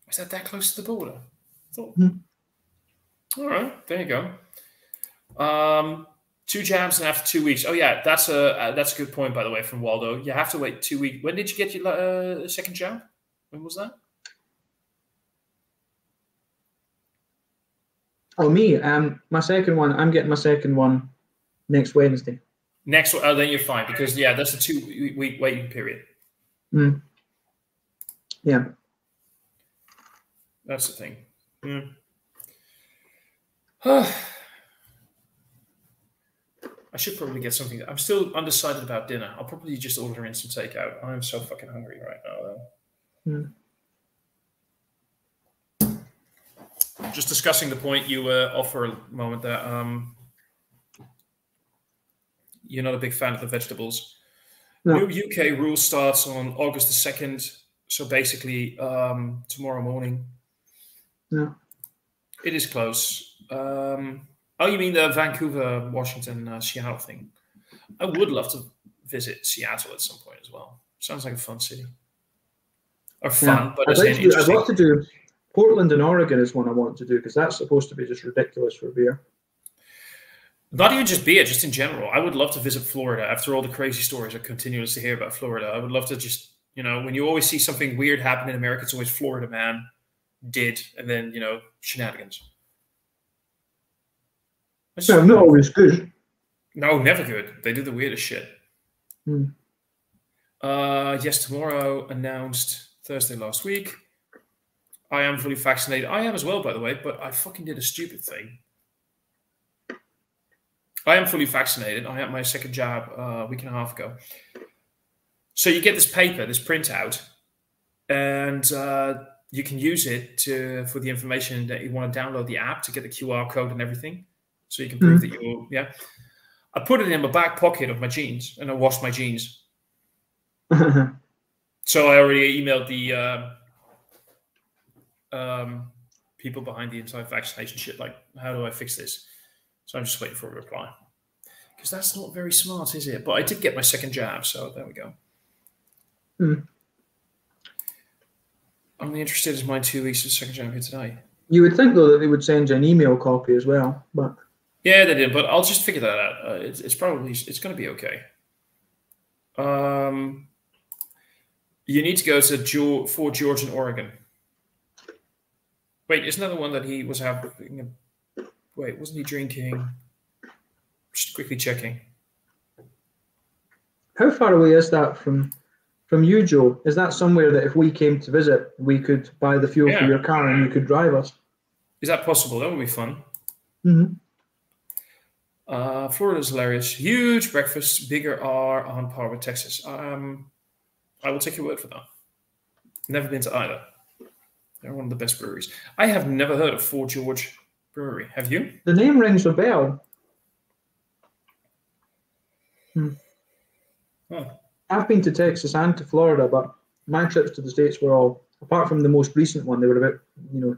S1: Is that close to the border? I thought.
S2: Mm-hmm.
S1: All right, there you go. 2 jabs and after 2 weeks. Oh yeah, that's a good point, by the way, from Waldo. You have to wait 2 weeks. When did you get your second jab? When was that?
S2: Oh, me. My second one. I'm getting my second one next Wednesday.
S1: Next, then you're fine, because yeah, that's a 2-week waiting period.
S2: Yeah.
S1: That's the thing. I should probably get something. I'm still undecided about dinner. I'll probably just order in some takeout. I'm so fucking hungry right now, though. Just discussing the point you offer a moment that you're not a big fan of the vegetables.
S2: No.
S1: New UK rule starts on August the 2nd. So basically tomorrow morning.
S2: Yeah.
S1: It is close. Oh, you mean the Vancouver, Washington, Seattle thing? I would love to visit Seattle at some point as well. Sounds like a fun city. Or fun, but
S2: I'd love to do Portland and Oregon is one I want to do, because that's supposed to be just ridiculous for beer.
S1: Not even just beer, just in general. I would love to visit Florida after all the crazy stories I continuously hear about Florida. I would love to just, when you always see something weird happen in America, it's always Florida man did, and then, shenanigans.
S2: No, not always good.
S1: No, never good. They do the weirdest shit. Yes, tomorrow announced Thursday last week. I am fully vaccinated. I am as well, by the way, but I fucking did a stupid thing. I am fully vaccinated. I had my second jab a week and a half ago. So you get this paper, this printout, and you can use it for the information that you want to download the app to get the QR code and everything. So you can prove that you're, I put it in my back pocket of my jeans, and I washed my jeans. So I already emailed the people behind the entire vaccination shit, like, how do I fix this? So I'm just waiting for a reply. Because that's not very smart, is it? But I did get my second jab, so there we go. Only interested is my 2 weeks of second jab here today.
S2: You would think, though, that they would send you an email copy as well, but...
S1: Yeah, they did, but I'll just figure that out. It's going to be okay. You need to go to Fort George in Oregon. Wait, isn't that the one that he was having? Wait, wasn't he drinking? Just quickly checking.
S2: How far away is that from you, Joe? Is that somewhere that if we came to visit, we could buy the fuel for your car and you could drive us?
S1: Is that possible? That would be fun. Florida's hilarious. Huge breakfast, bigger R on par with Texas. I will take your word for that. Never been to either. They're one of the best breweries. I have never heard of Fort George Brewery. Have you?
S2: The name rings a bell.
S1: Huh.
S2: I've been to Texas and to Florida, but my trips to the States were all, apart from the most recent one, they were about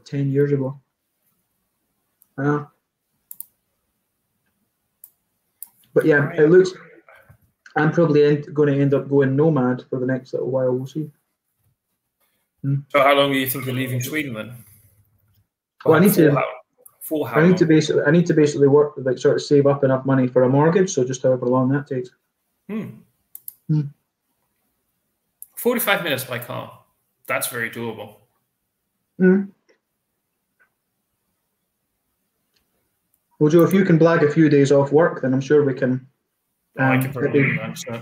S2: 10 years ago. But yeah, it looks. I'm probably going to end up going nomad for the next little while. We'll see.
S1: So how long do you think you're leaving Sweden then?
S2: Well, I need to basically work, like sort of save up enough money for a mortgage. So just however long that takes.
S1: 45 minutes by car. That's very doable.
S2: Well, Joe, if you can blag a few days off work, then I'm sure we can.
S1: I can probably do that. So.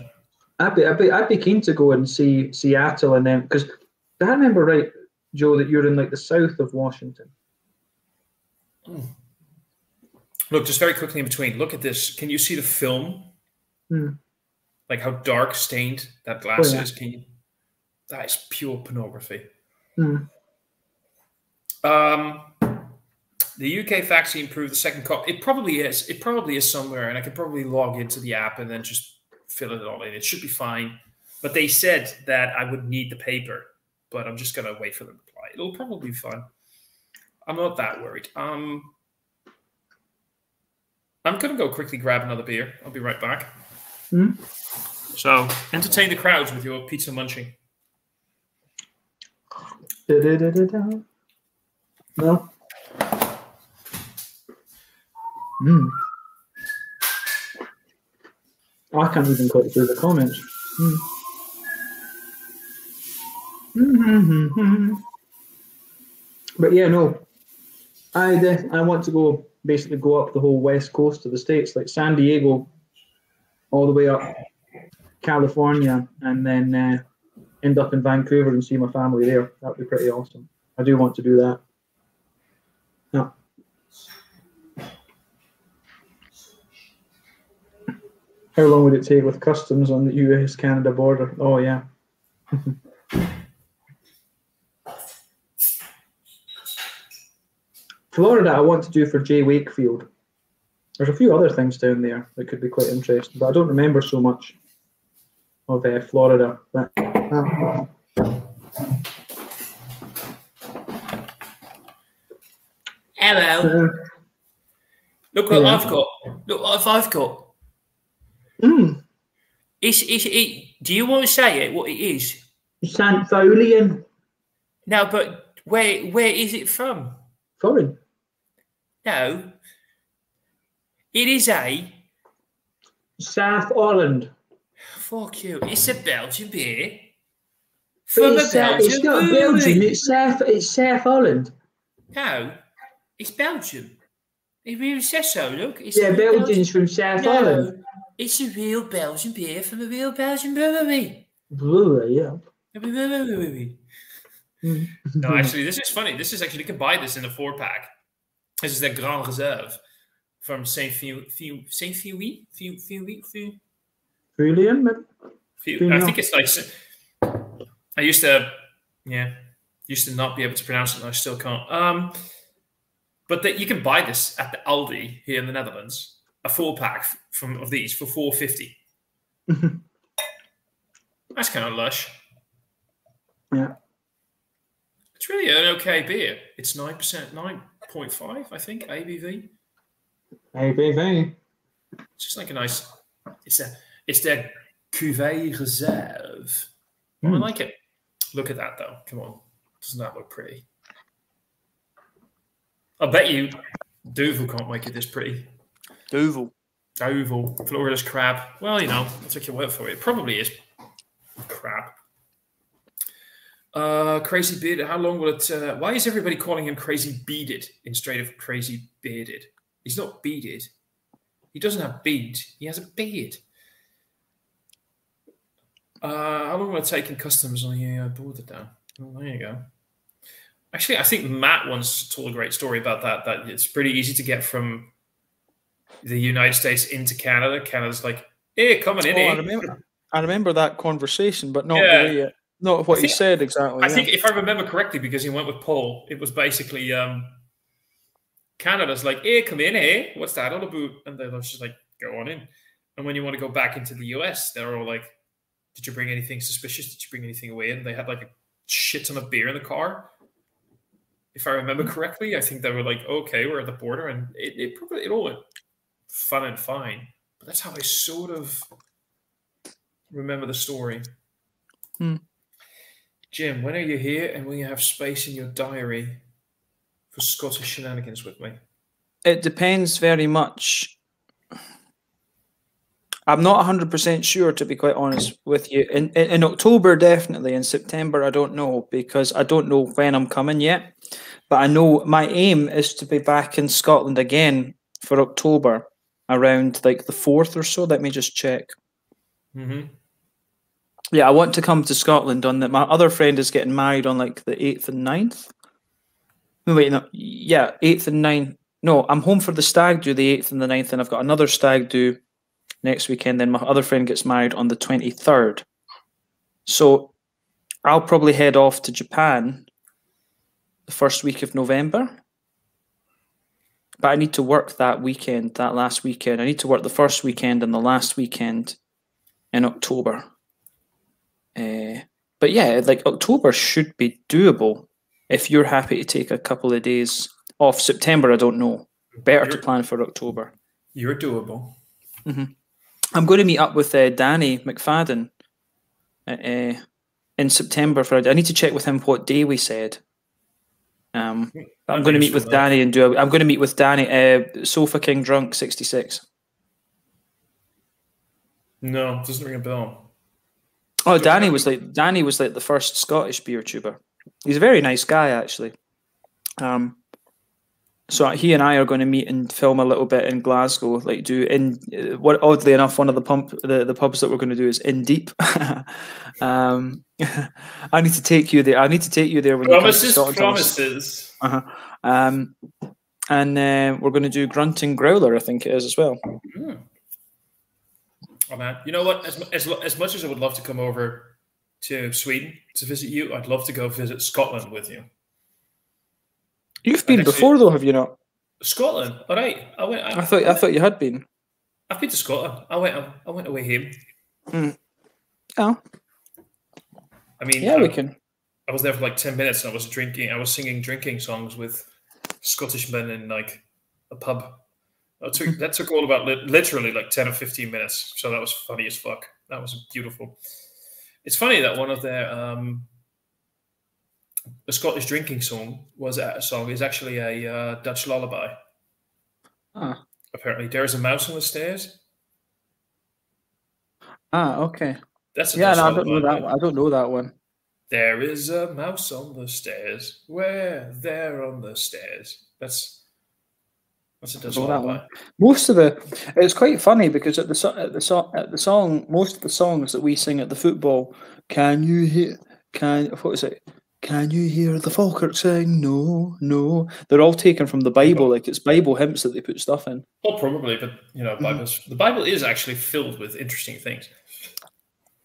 S2: I'd be keen to go and see Seattle, and then because I remember right, Joe, that you're in like the south of Washington.
S1: Look, just very quickly in between. Look at this. Can you see the film? Like how dark stained that glass is. That is pure pornography. The UK vaccine proved the second cop. It probably is. It probably is somewhere, and I could probably log into the app and then just fill it all in. It should be fine. But they said that I would need the paper, but I'm just gonna wait for them to apply. It'll probably be fine. I'm not that worried. I'm gonna go quickly grab another beer. I'll be right back. So entertain the crowds with your pizza munching.
S2: No. I can't even click through the comments. But yeah, no. I want to basically go up the whole west coast of the States, like San Diego, all the way up California, and then end up in Vancouver and see my family there. That'd be pretty awesome. I do want to do that. Yeah. How long would it take with customs on the US-Canada border? Oh, yeah. Florida, I want to do for Jay Wakefield. There's a few other things down there that could be quite interesting, but I don't remember so much of Florida. But,
S1: Hello. Look what I've got. Look what I've got. Do you want to say it? What it is?
S2: Sanfolian.
S1: No, but where is it from?
S2: Foreign.
S1: No. It is a
S2: South Holland.
S1: Fuck you. It's a Belgian beer.
S2: It's not Belgium. It's South Holland.
S1: No, it's Belgium. It really says so. Look. It's
S2: Belgians from South Holland.
S1: It's a real Belgian beer from a real Belgian brewery.
S2: Brewery, yeah.
S1: No, actually, this is funny. This is actually, you can buy this in a 4-pack. This is the Grand Reserve from Saint-Feuilly.
S2: Julian, maybe?
S1: I think it's like, I used to not be able to pronounce it, and I still can't. But you can buy this at the Aldi here in the Netherlands, a 4-pack of these for $4.50. That's kind of lush.
S2: Yeah.
S1: It's really an okay beer. It's 9%, 9.5, I think, ABV.
S2: ABV.
S1: It's just like a nice. It's their Cuvée Reserve. I like it. Look at that though. Come on, doesn't that look pretty? I bet you Duvel can't make it this pretty.
S3: Duvel,
S1: Florida's crab. Well, I'll take your word for it. It probably is crab. Crazy Bearded. How long will it? Why is everybody calling him Crazy Bearded instead of Crazy Bearded? He's not bearded. He doesn't have beard. He has a beard. How long will it take in customs on the border down? Oh, there you go. Actually, I think Matt once told a great story about that. That it's pretty easy to get from the United States into Canada. Canada's like, hey, coming in here.
S3: I remember that conversation, but not the way not what he said exactly.
S1: I think if I remember correctly, because he went with Paul, it was basically Canada's like, hey, come in, hey, what's that all about? And they're just like, go on in. And when you want to go back into the US, they're all like, Did you bring anything suspicious? Did you bring anything away? And they had like a shit ton of beer in the car. If I remember correctly, I think they were like, okay, we're at the border, and it all went fun and fine. But that's how I sort of remember the story. Jim, when are you here, and will you have space in your diary for Scottish shenanigans with me?
S3: It depends very much. I'm not 100% sure, to be quite honest with you. In October, definitely. In September, I don't know, because I don't know when I'm coming yet. But I know my aim is to be back in Scotland again for October, around like the 4th or so. Let me just check. Yeah, I want to come to Scotland on that. My other friend is getting married on like the 8th and 9th. No, wait, no. Yeah, 8th and 9th. No, I'm home for the stag do the 8th and the 9th, and I've got another stag do next weekend. Then my other friend gets married on the 23rd. So I'll probably head off to Japan the first week of November. But I need to work that weekend, that last weekend. I need to work the first weekend and the last weekend in October. But yeah, like October should be doable if you're happy to take a couple of days off. September, I don't know. Better to plan for October.
S1: You're doable.
S3: I'm going to meet up with Danny McFadden in September. I need to check with him what day we said. I'm going to meet with Danny and I'm going to meet with Danny. Sofa King Drunk 66.
S1: No, it doesn't ring a bell.
S3: Oh, Danny was like the first Scottish beer tuber. He's a very nice guy, actually. So he and I are going to meet and film a little bit in Glasgow. Like what oddly enough, one of the pubs that we're going to do is In Deep. I need to take you there. I need to take you there when
S1: promises,
S3: you come to
S1: promises.
S3: And we're going to do Grunting Growler, I think it is as well.
S1: Oh man, you know what? As much as I would love to come over to Sweden to visit you, I'd love to go visit Scotland with you.
S3: You've been before, though, have you not?
S1: Scotland, all right.
S3: I thought you had been.
S1: I've been to Scotland. I went away home.
S3: Oh.
S1: I mean,
S3: yeah, we can.
S1: I was there for like 10 minutes, and I was singing drinking songs with Scottish men in like a pub. That took all about literally like 10 or 15 minutes. So that was funny as fuck. That was beautiful. It's funny that one of their the Scottish drinking song is actually a Dutch lullaby. Apparently, there is a mouse on the stairs.
S3: Okay.
S1: That's
S3: I don't know that one. I don't know that one.
S1: There is a mouse on the stairs. Where there on the stairs. That's a Dutch lullaby.
S3: It's quite funny because at the song, most of the songs that we sing at the football, what is it? Can you hear the Falkirk sing? No, no. They're all taken from the Bible, like it's Bible hymns that they put stuff in.
S1: Well, probably, but the Bible is actually filled with interesting things.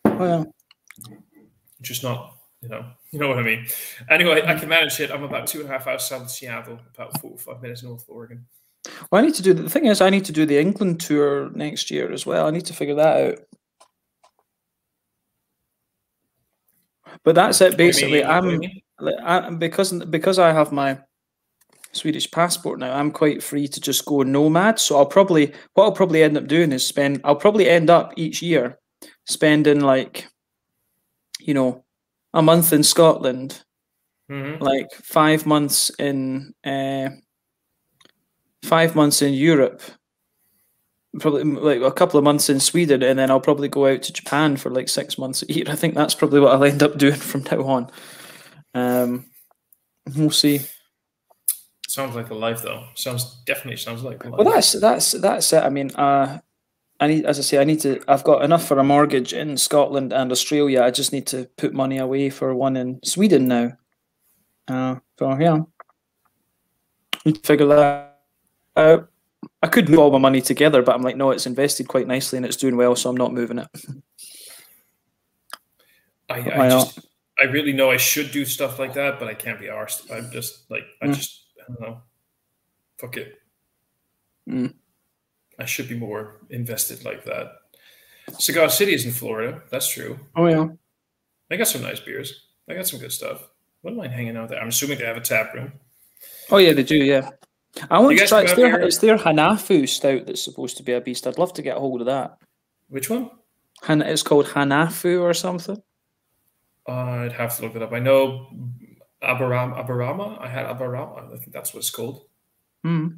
S3: Well,
S1: just not, you know what I mean. Anyway, I can manage it. I'm about 2.5 hours south of Seattle, about 4 or 5 minutes north of Oregon.
S3: Well, I need to do the England tour next year as well. I need to figure that out. But that's it, basically. Because I have my Swedish passport now, I'm quite free to just go nomad. So I'll probably end up doing is I'll probably end up each year spending like, a month in Scotland, like 5 months in 5 months in Europe, probably like a couple of months in Sweden, and then I'll probably go out to Japan for like 6 months a year. I think that's probably what I'll end up doing from now on. We'll see.
S1: Sounds like a life, though. Definitely sounds like a life.
S3: Well, that's it. I mean, I've got enough for a mortgage in Scotland and Australia. I just need to put money away for one in Sweden now. So yeah, need to figure that out. I could move all my money together, but I'm like, no, it's invested quite nicely and it's doing well, so I'm not moving it.
S1: I really know I should do stuff like that, but I can't be arsed. I'm just like, I don't know. Fuck it. I should be more invested like that. Cigar City is in Florida. That's true.
S3: Oh yeah.
S1: They got some nice beers. They got some good stuff. Wouldn't mind hanging out there. I'm assuming they have a tap room.
S3: Oh yeah, they do. Yeah. I want
S1: You
S3: to
S1: guys
S3: try.
S1: come out here-
S3: It's their Hanafu stout that's supposed to be a beast. I'd love to get a hold of that.
S1: Which one?
S3: It's called Hanafu or something.
S1: I'd have to look it up. I know Abarama. I had Abarama. I think that's what it's called.
S3: Hmm.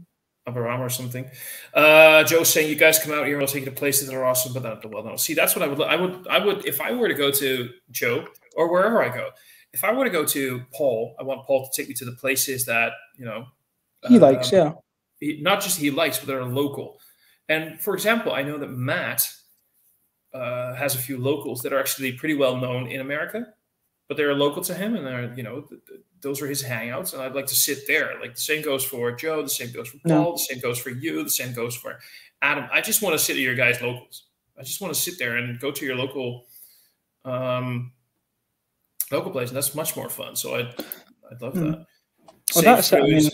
S1: Abarama or something. Joe's saying you guys come out here. I'll take you to places that are awesome, but not well. No, see, that's what I would if I were to go to Joe or wherever I go. If I were to go to Paul, I want Paul to take me to the places that
S3: He likes, yeah.
S1: not just he likes, but that are local. And for example, I know that Matt has a few locals that are actually pretty well known in America, but they're local to him, and they're those are his hangouts, and I'd like to sit there. Like the same goes for Joe, the same goes for Paul, the same goes for you, the same goes for Adam. I just want to sit at your guys' locals. I just want to sit there and go to your local place, and that's much more fun. So I'd love that.
S3: Well, that's it. I mean,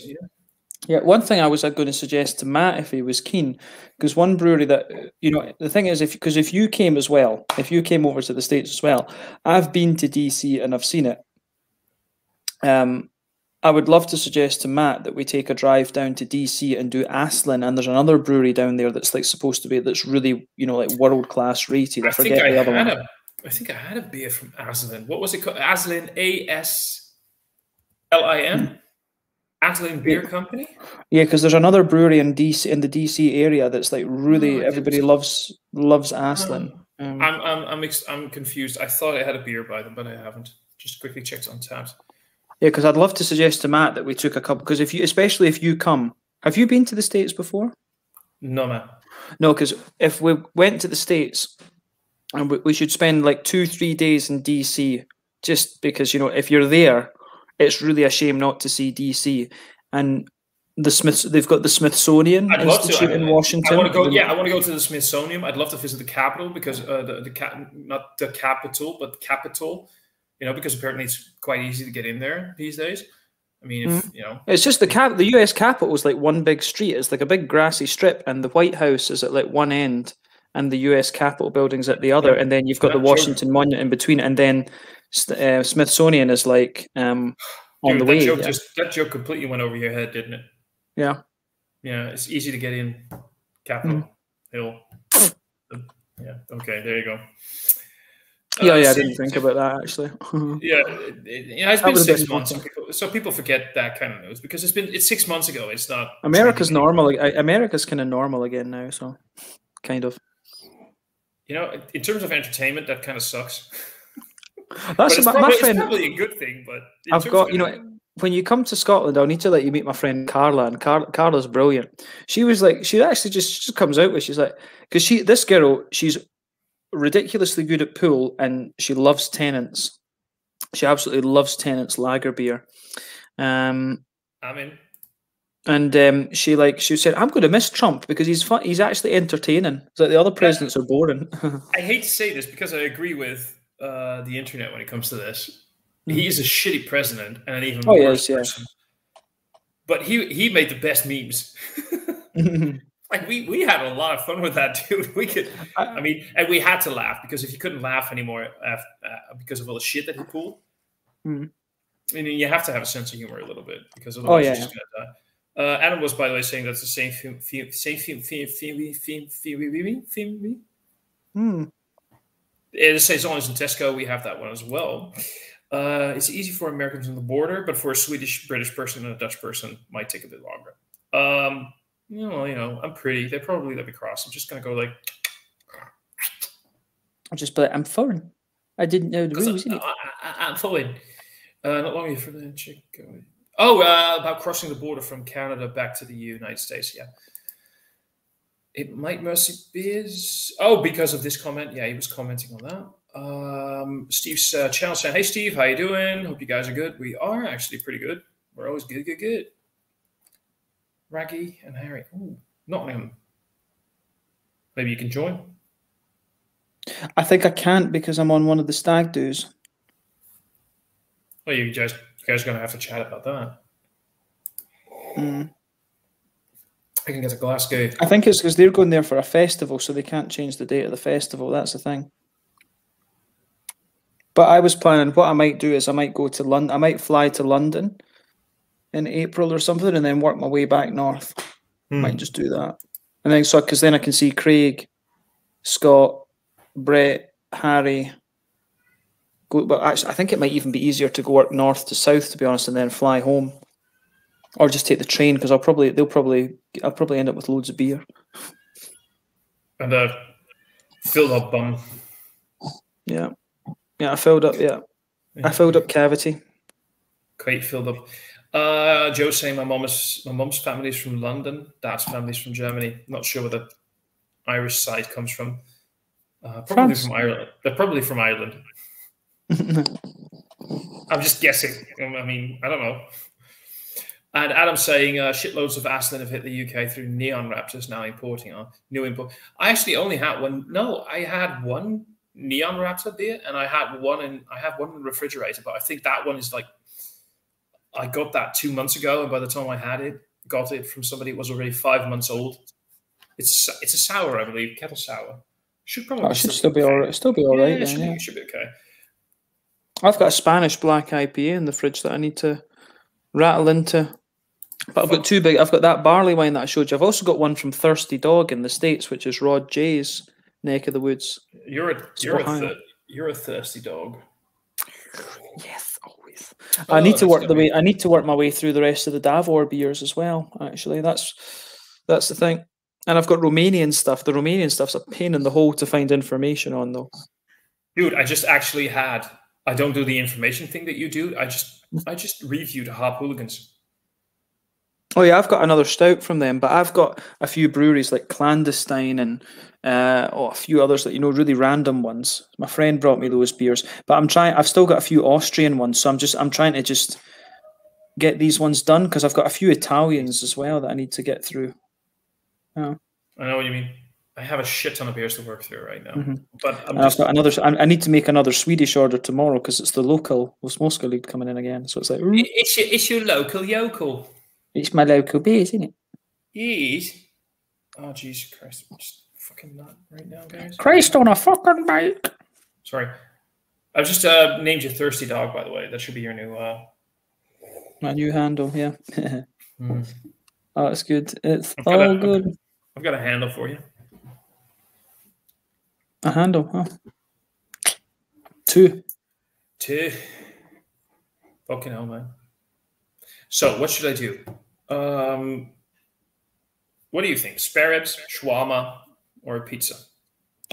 S3: yeah, one thing I was going to suggest to Matt if he was keen, because one brewery that the thing is, if you came as well, if you came over to the States as well, I've been to DC and I've seen it. I would love to suggest to Matt that we take a drive down to DC and do Aslan, and there's another brewery down there that's like supposed to be that's really like world class rated. I forget the other one.
S1: I think I had a beer from Aslan. What was it called? Aslan, ASLIN. Aslan Beer Company. Yeah,
S3: because there's another brewery in DC, in the DC area, that's like really everybody loves Aslan.
S1: I'm confused. I thought I had a beer by them, but I haven't. Just quickly checked on tabs.
S3: Yeah, because I'd love to suggest to Matt that we took a couple. Because especially if you come, have you been to the States before?
S1: No, man.
S3: No, because if we went to the States, and we should spend like 2-3 days in DC, just because if you're there, it's really a shame not to see DC. And they've got the Smithsonian Institute in Washington.
S1: I want to go. I want to go to the Smithsonian. I'd love to visit the Capitol because not the capital, but the Capitol. Because apparently it's quite easy to get in there these days. I mean,
S3: it's just the U.S. Capitol is like one big street. It's like a big grassy strip, and the White House is at like one end, and the U.S. Capitol building's at the other, and then you've got the Washington Monument in between, and then Smithsonian is like on the way.
S1: That joke completely went over your head, didn't it?
S3: Yeah.
S1: Yeah, it's easy to get in Capitol Hill. Yeah. Okay, there you go.
S3: I didn't think about that actually.
S1: It's been 6 months, so people forget that kind of news because it's 6 months ago. It's not.
S3: America's normal. America's kind of normal again now, so kind of.
S1: In terms of entertainment, that kind of sucks.
S3: That's
S1: it's
S3: my friend.
S1: It's probably a good thing, but
S3: I've got when you come to Scotland, I'll need to let you meet my friend Carla, and Carla's brilliant. She was like, she actually just comes out with, she's like, because this girl, she's ridiculously good at pool, and she loves Tennent's. She absolutely loves Tennent's lager beer.
S1: I'm in.
S3: And she said, "I'm going to miss Trump because he's fun. He's actually entertaining. It's like the other presidents are boring."
S1: I hate to say this because I agree with the internet when it comes to this. He is a shitty president and an even worse person. But he made the best memes. Like we had a lot of fun with that, dude. We could, and we had to laugh because if you couldn't laugh anymore because of all the shit that he pulled, you have to have a sense of humor a little bit because otherwise you're just gonna die. Adam was, by the way, saying that's the same theme. The Saison is in Tesco. We have that one as well. It's easy for Americans on the border, but for a British person and a Dutch person, might take a bit longer. I'm pretty. They probably let me cross. I'm just gonna go like.
S3: I'll just be like, I'm foreign. I didn't know the rules.
S1: I'm foreign. Not long for the chick. About crossing the border from Canada back to the United States. Yeah. It might mercy beers. Oh, because of this comment. Yeah, he was commenting on that. Steve's channel saying, "Hey, Steve, how you doing? Hope you guys are good. We are actually pretty good. We're always good. Raggy and Harry. Ooh, Nottingham. Maybe you can join.
S3: I think I can't because I'm on one of the stag do's.
S1: Well, you guys are going to have to chat about that. I can get to Glasgow.
S3: I think it's because they're going there for a festival, so they can't change the date of the festival. That's the thing. But I was planning, what I might do is I might go to London. I might fly to London in April or something, and then work my way back north. Might just do that, and then because then I can see Craig, Scott, Brett, Harry. But actually, I think it might even be easier to go work north to south, to be honest, and then fly home, or just take the train because I'll probably end up with loads of beer
S1: and a filled up bum.
S3: Yeah, I filled up. Yeah, I filled up cavity.
S1: Quite filled up. Joe's saying my mom's family's from London. Dad's family's from Germany. Not sure where the Irish side comes from. Probably from Ireland. They're probably from Ireland. I'm just guessing. I mean, I don't know. And Adam's saying shitloads of Aslan have hit the UK through Neon Raptors now importing new import. I actually only had one. No, I had one Neon Raptor beer, and I have one in the refrigerator. But I think that one is like, I got that 2 months ago, and by the time I got it from somebody, it was already 5 months old. It's a sour, I believe, kettle sour. Should probably
S3: still be all right. Still be all right.
S1: Yeah, it should be okay.
S3: I've got a Spanish black IPA in the fridge that I need to rattle into. But I've got two big. I've got that barley wine that I showed you. I've also got one from Thirsty Dog in the States, which is Rod J's neck of the woods.
S1: You're a thirsty dog.
S3: Yes, always. I need to work my way through the rest of the Davor beers as well. Actually, that's the thing. And I've got Romanian stuff. The Romanian stuff's a pain in the hole to find information on, though.
S1: Dude, I just actually had. I don't do the information thing that you do. I just reviewed Harp Hooligans.
S3: Oh yeah, I've got another stout from them, but I've got a few breweries like Clandestine and a few others that really random ones. My friend brought me those beers, but I've still got a few Austrian ones, so I'm trying to just get these ones done because I've got a few Italians as well that I need to get through. Yeah.
S1: I know what you mean. I have a shit ton of beers to work through right now, but
S3: I've got another. I need to make another Swedish order tomorrow because it's the local Osmoska League coming in again. So it's like
S1: it's your local yokel.
S3: It's my local beers, isn't it?
S1: Yes. Oh Jesus Christ! I'm just fucking nut right now, guys.
S3: Christ on a fucking bike.
S1: Sorry, I've just named you Thirsty Dog. By the way, that should be your new.
S3: My new handle, yeah. Oh, it's good. It's all good.
S1: I've got a handle for you.
S3: A handle, huh? Two.
S1: Fucking hell, man. So, what should I do? What do you think? Spare ribs, shawarma, or a pizza?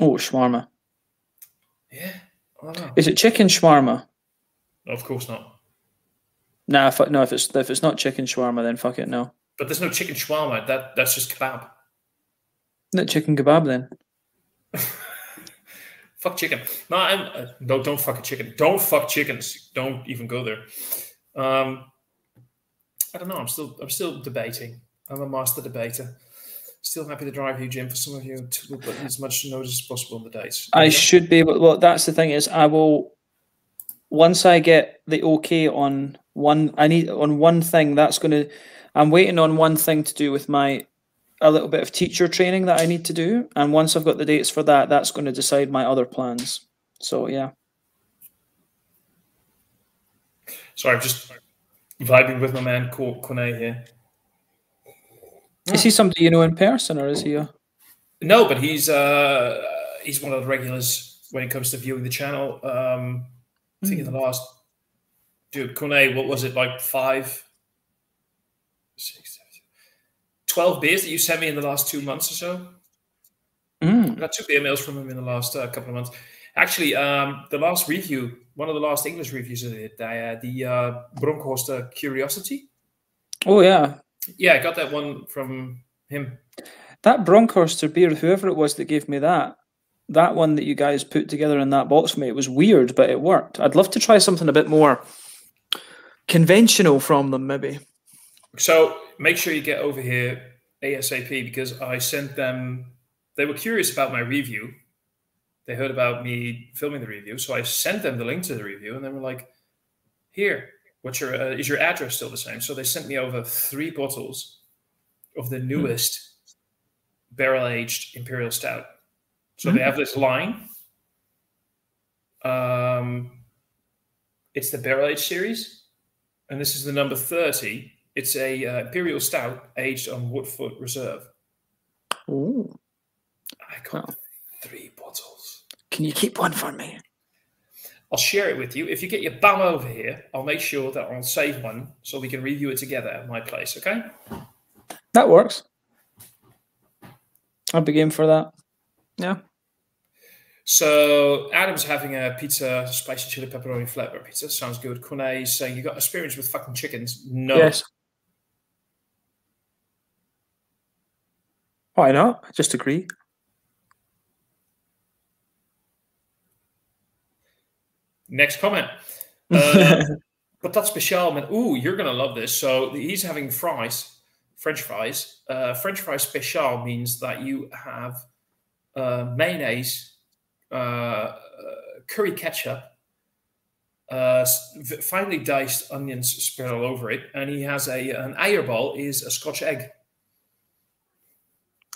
S3: Oh, shawarma.
S1: Yeah, I don't know.
S3: Is it chicken shawarma?
S1: No, of course not.
S3: Nah, no. If it's not chicken shawarma, then fuck it, no.
S1: But there's no chicken shawarma. That's just kebab.
S3: Not chicken kebab then.
S1: Fuck chicken. No, don't fuck a chicken. Don't fuck chickens. Don't even go there. I don't know. I'm still debating. I'm a master debater. Still happy to drive you, Jim, for some of you to put as much notice as possible on the dates.
S3: I should be able. Well, that's the thing is, I will. Once I get the okay on one, on one thing. That's going to. I'm waiting on one thing to do with a little bit of teacher training that I need to do, and once I've got the dates for that, that's going to decide my other plans. So yeah.
S1: Sorry, I'm just vibing with my man Kone here.
S3: Is he somebody you know in person, or is he a...
S1: No, but he's one of the regulars when it comes to viewing the channel. I think in the last... Dude, Kone, what was it, like 5, 6, 7, 12 beers that you sent me in the last 2 months or so? I got 2 beer mails from him in the last couple of months. Actually, the last review, one of the last English reviews I did, the Bronkhorst Curiosity.
S3: Oh, yeah.
S1: Yeah, I got that one from him.
S3: That Bronkhorster beer, whoever it was that gave me that one that you guys put together in that box for me, it was weird, but it worked. I'd love to try something a bit more conventional from them, maybe. So
S1: make sure you get over here ASAP, because I sent them, they were curious about my review. They heard about me filming the review, so I sent them the link to the review, and they were like, here, what's your is your address still the same? So they sent me over 3 bottles of the newest barrel-aged Imperial Stout. So they have this line. It's the barrel-aged series, and this is the number 30. It's a Imperial Stout aged on Woodford Reserve.
S3: Ooh.
S1: I got 3 bottles.
S3: Can you keep one for me?
S1: I'll share it with you. If you get your bum over here, I'll make sure that I'll save one so we can review it together at my place, okay?
S3: That works. I'll be game for that. Yeah.
S1: So Adam's having a pizza, spicy chili pepperoni flatbread pizza. Sounds good. Kone is saying, you got experience with fucking chickens? No.
S3: Yes. Why not? I just agree.
S1: Next comment. Patat speciaal man. Ooh, you're going to love this. So he's having fries, French fries. French fries speciaal means that you have mayonnaise, curry ketchup, finely diced onions spread all over it. And he has an eierbal is a Scotch egg.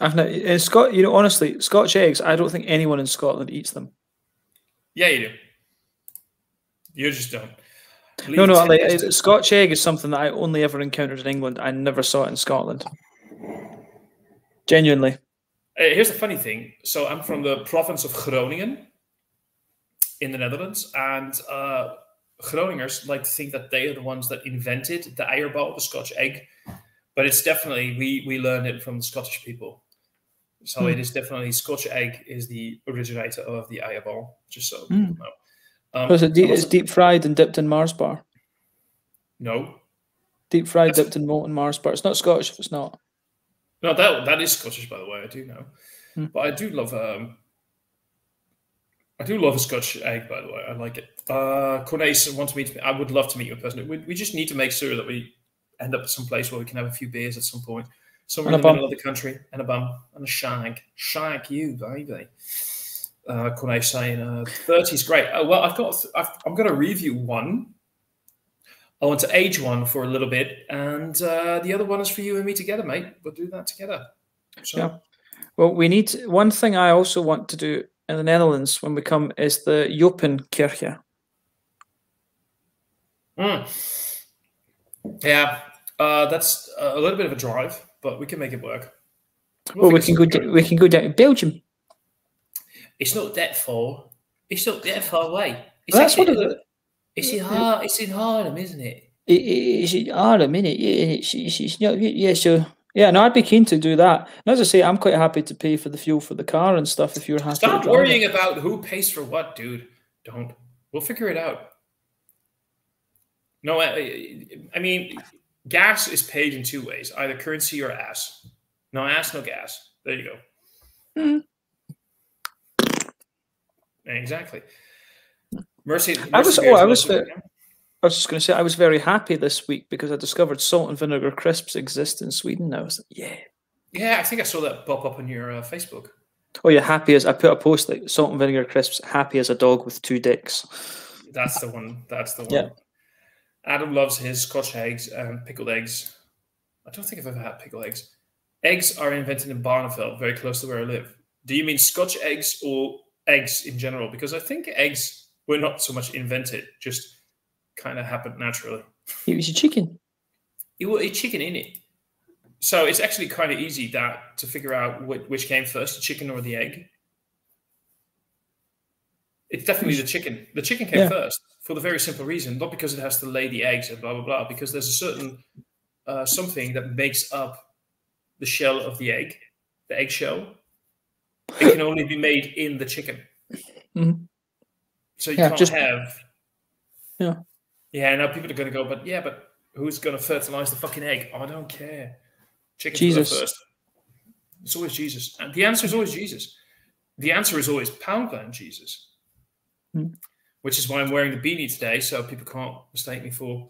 S3: I've not, in honestly, Scotch eggs, I don't think anyone in Scotland eats them.
S1: Yeah, you do. You just don't.
S3: No, Scotch egg is something that I only ever encountered in England. I never saw it in Scotland. Genuinely.
S1: Here's the funny thing. So I'm from the province of Groningen in the Netherlands, and Groningers like to think that they are the ones that invented the eierbal, the Scotch egg. But it's definitely, we learned it from the Scottish people. So it is definitely, Scotch egg is the originator of the eierbal, just so people know.
S3: It's deep fried and dipped in Mars bar.
S1: No.
S3: Deep fried, dipped in molten Mars bar. It's not Scottish if it's not.
S1: No, that is Scottish, by the way. I do know, but I do love a Scotch egg. By the way, I like it. Cornelius wants me to. I would love to meet you in person. We just need to make sure that we end up at some place where we can have a few beers at some point, somewhere in the middle of the country, and a bum and a shag you, baby. Cornelius saying 30 is great. Well, I'm going to review one. I want to age one for a little bit, and the other one is for you and me together, mate. We'll do that together. So.
S3: Yeah. Well, we need one thing I also want to do in the Netherlands when we come is the Jopenkirche.
S1: Yeah, that's a little bit of a drive, but we can make it work.
S3: We can go down to Belgium.
S1: It's not that far. It's not that far away.
S3: Well, that's what it is.
S1: It's in Haarlem, isn't it?
S3: It's in Haarlem, isn't it? Yeah, it's not. Yeah, so yeah, no, I'd be keen to do that. And as I say, I'm quite happy to pay for the fuel for the car and stuff. If you're happy.
S1: Stop worrying about who pays for what, dude. Don't. We'll figure it out. No, I mean, gas is paid in 2 ways: either currency or ass. No ass, no gas. There you go. Exactly. Mercy
S3: I was just going to say I was very happy this week because I discovered salt and vinegar crisps exist in Sweden. I was like,
S1: yeah. I think I saw that pop up on your Facebook.
S3: Oh, yeah, happy as I put a post like salt and vinegar crisps, happy as a dog with 2 dicks.
S1: That's the one.
S3: Yeah.
S1: Adam loves his Scotch eggs and pickled eggs. I don't think I've ever had pickled eggs. Eggs are invented in Barneveld, very close to where I live. Do you mean Scotch eggs or eggs in general? Because I think eggs were not so much invented, just kind of happened naturally.
S3: It was a chicken.
S1: You will eat chicken in it. So it's actually kind of easy to figure out which came first, the chicken or the egg. It's definitely the chicken. The chicken came first for the very simple reason, not because it has to lay the eggs and blah, blah, blah, because there's a certain something that makes up the shell of the egg shell. It can only be made in the chicken. So you can't have... Yeah, now people are going to go, but who's going to fertilize the fucking egg? Oh, I don't care. Chicken's first. It's always Jesus. And the answer is always Jesus. The answer is always Poundland Jesus. Which is why I'm wearing the beanie today, so people can't mistake me for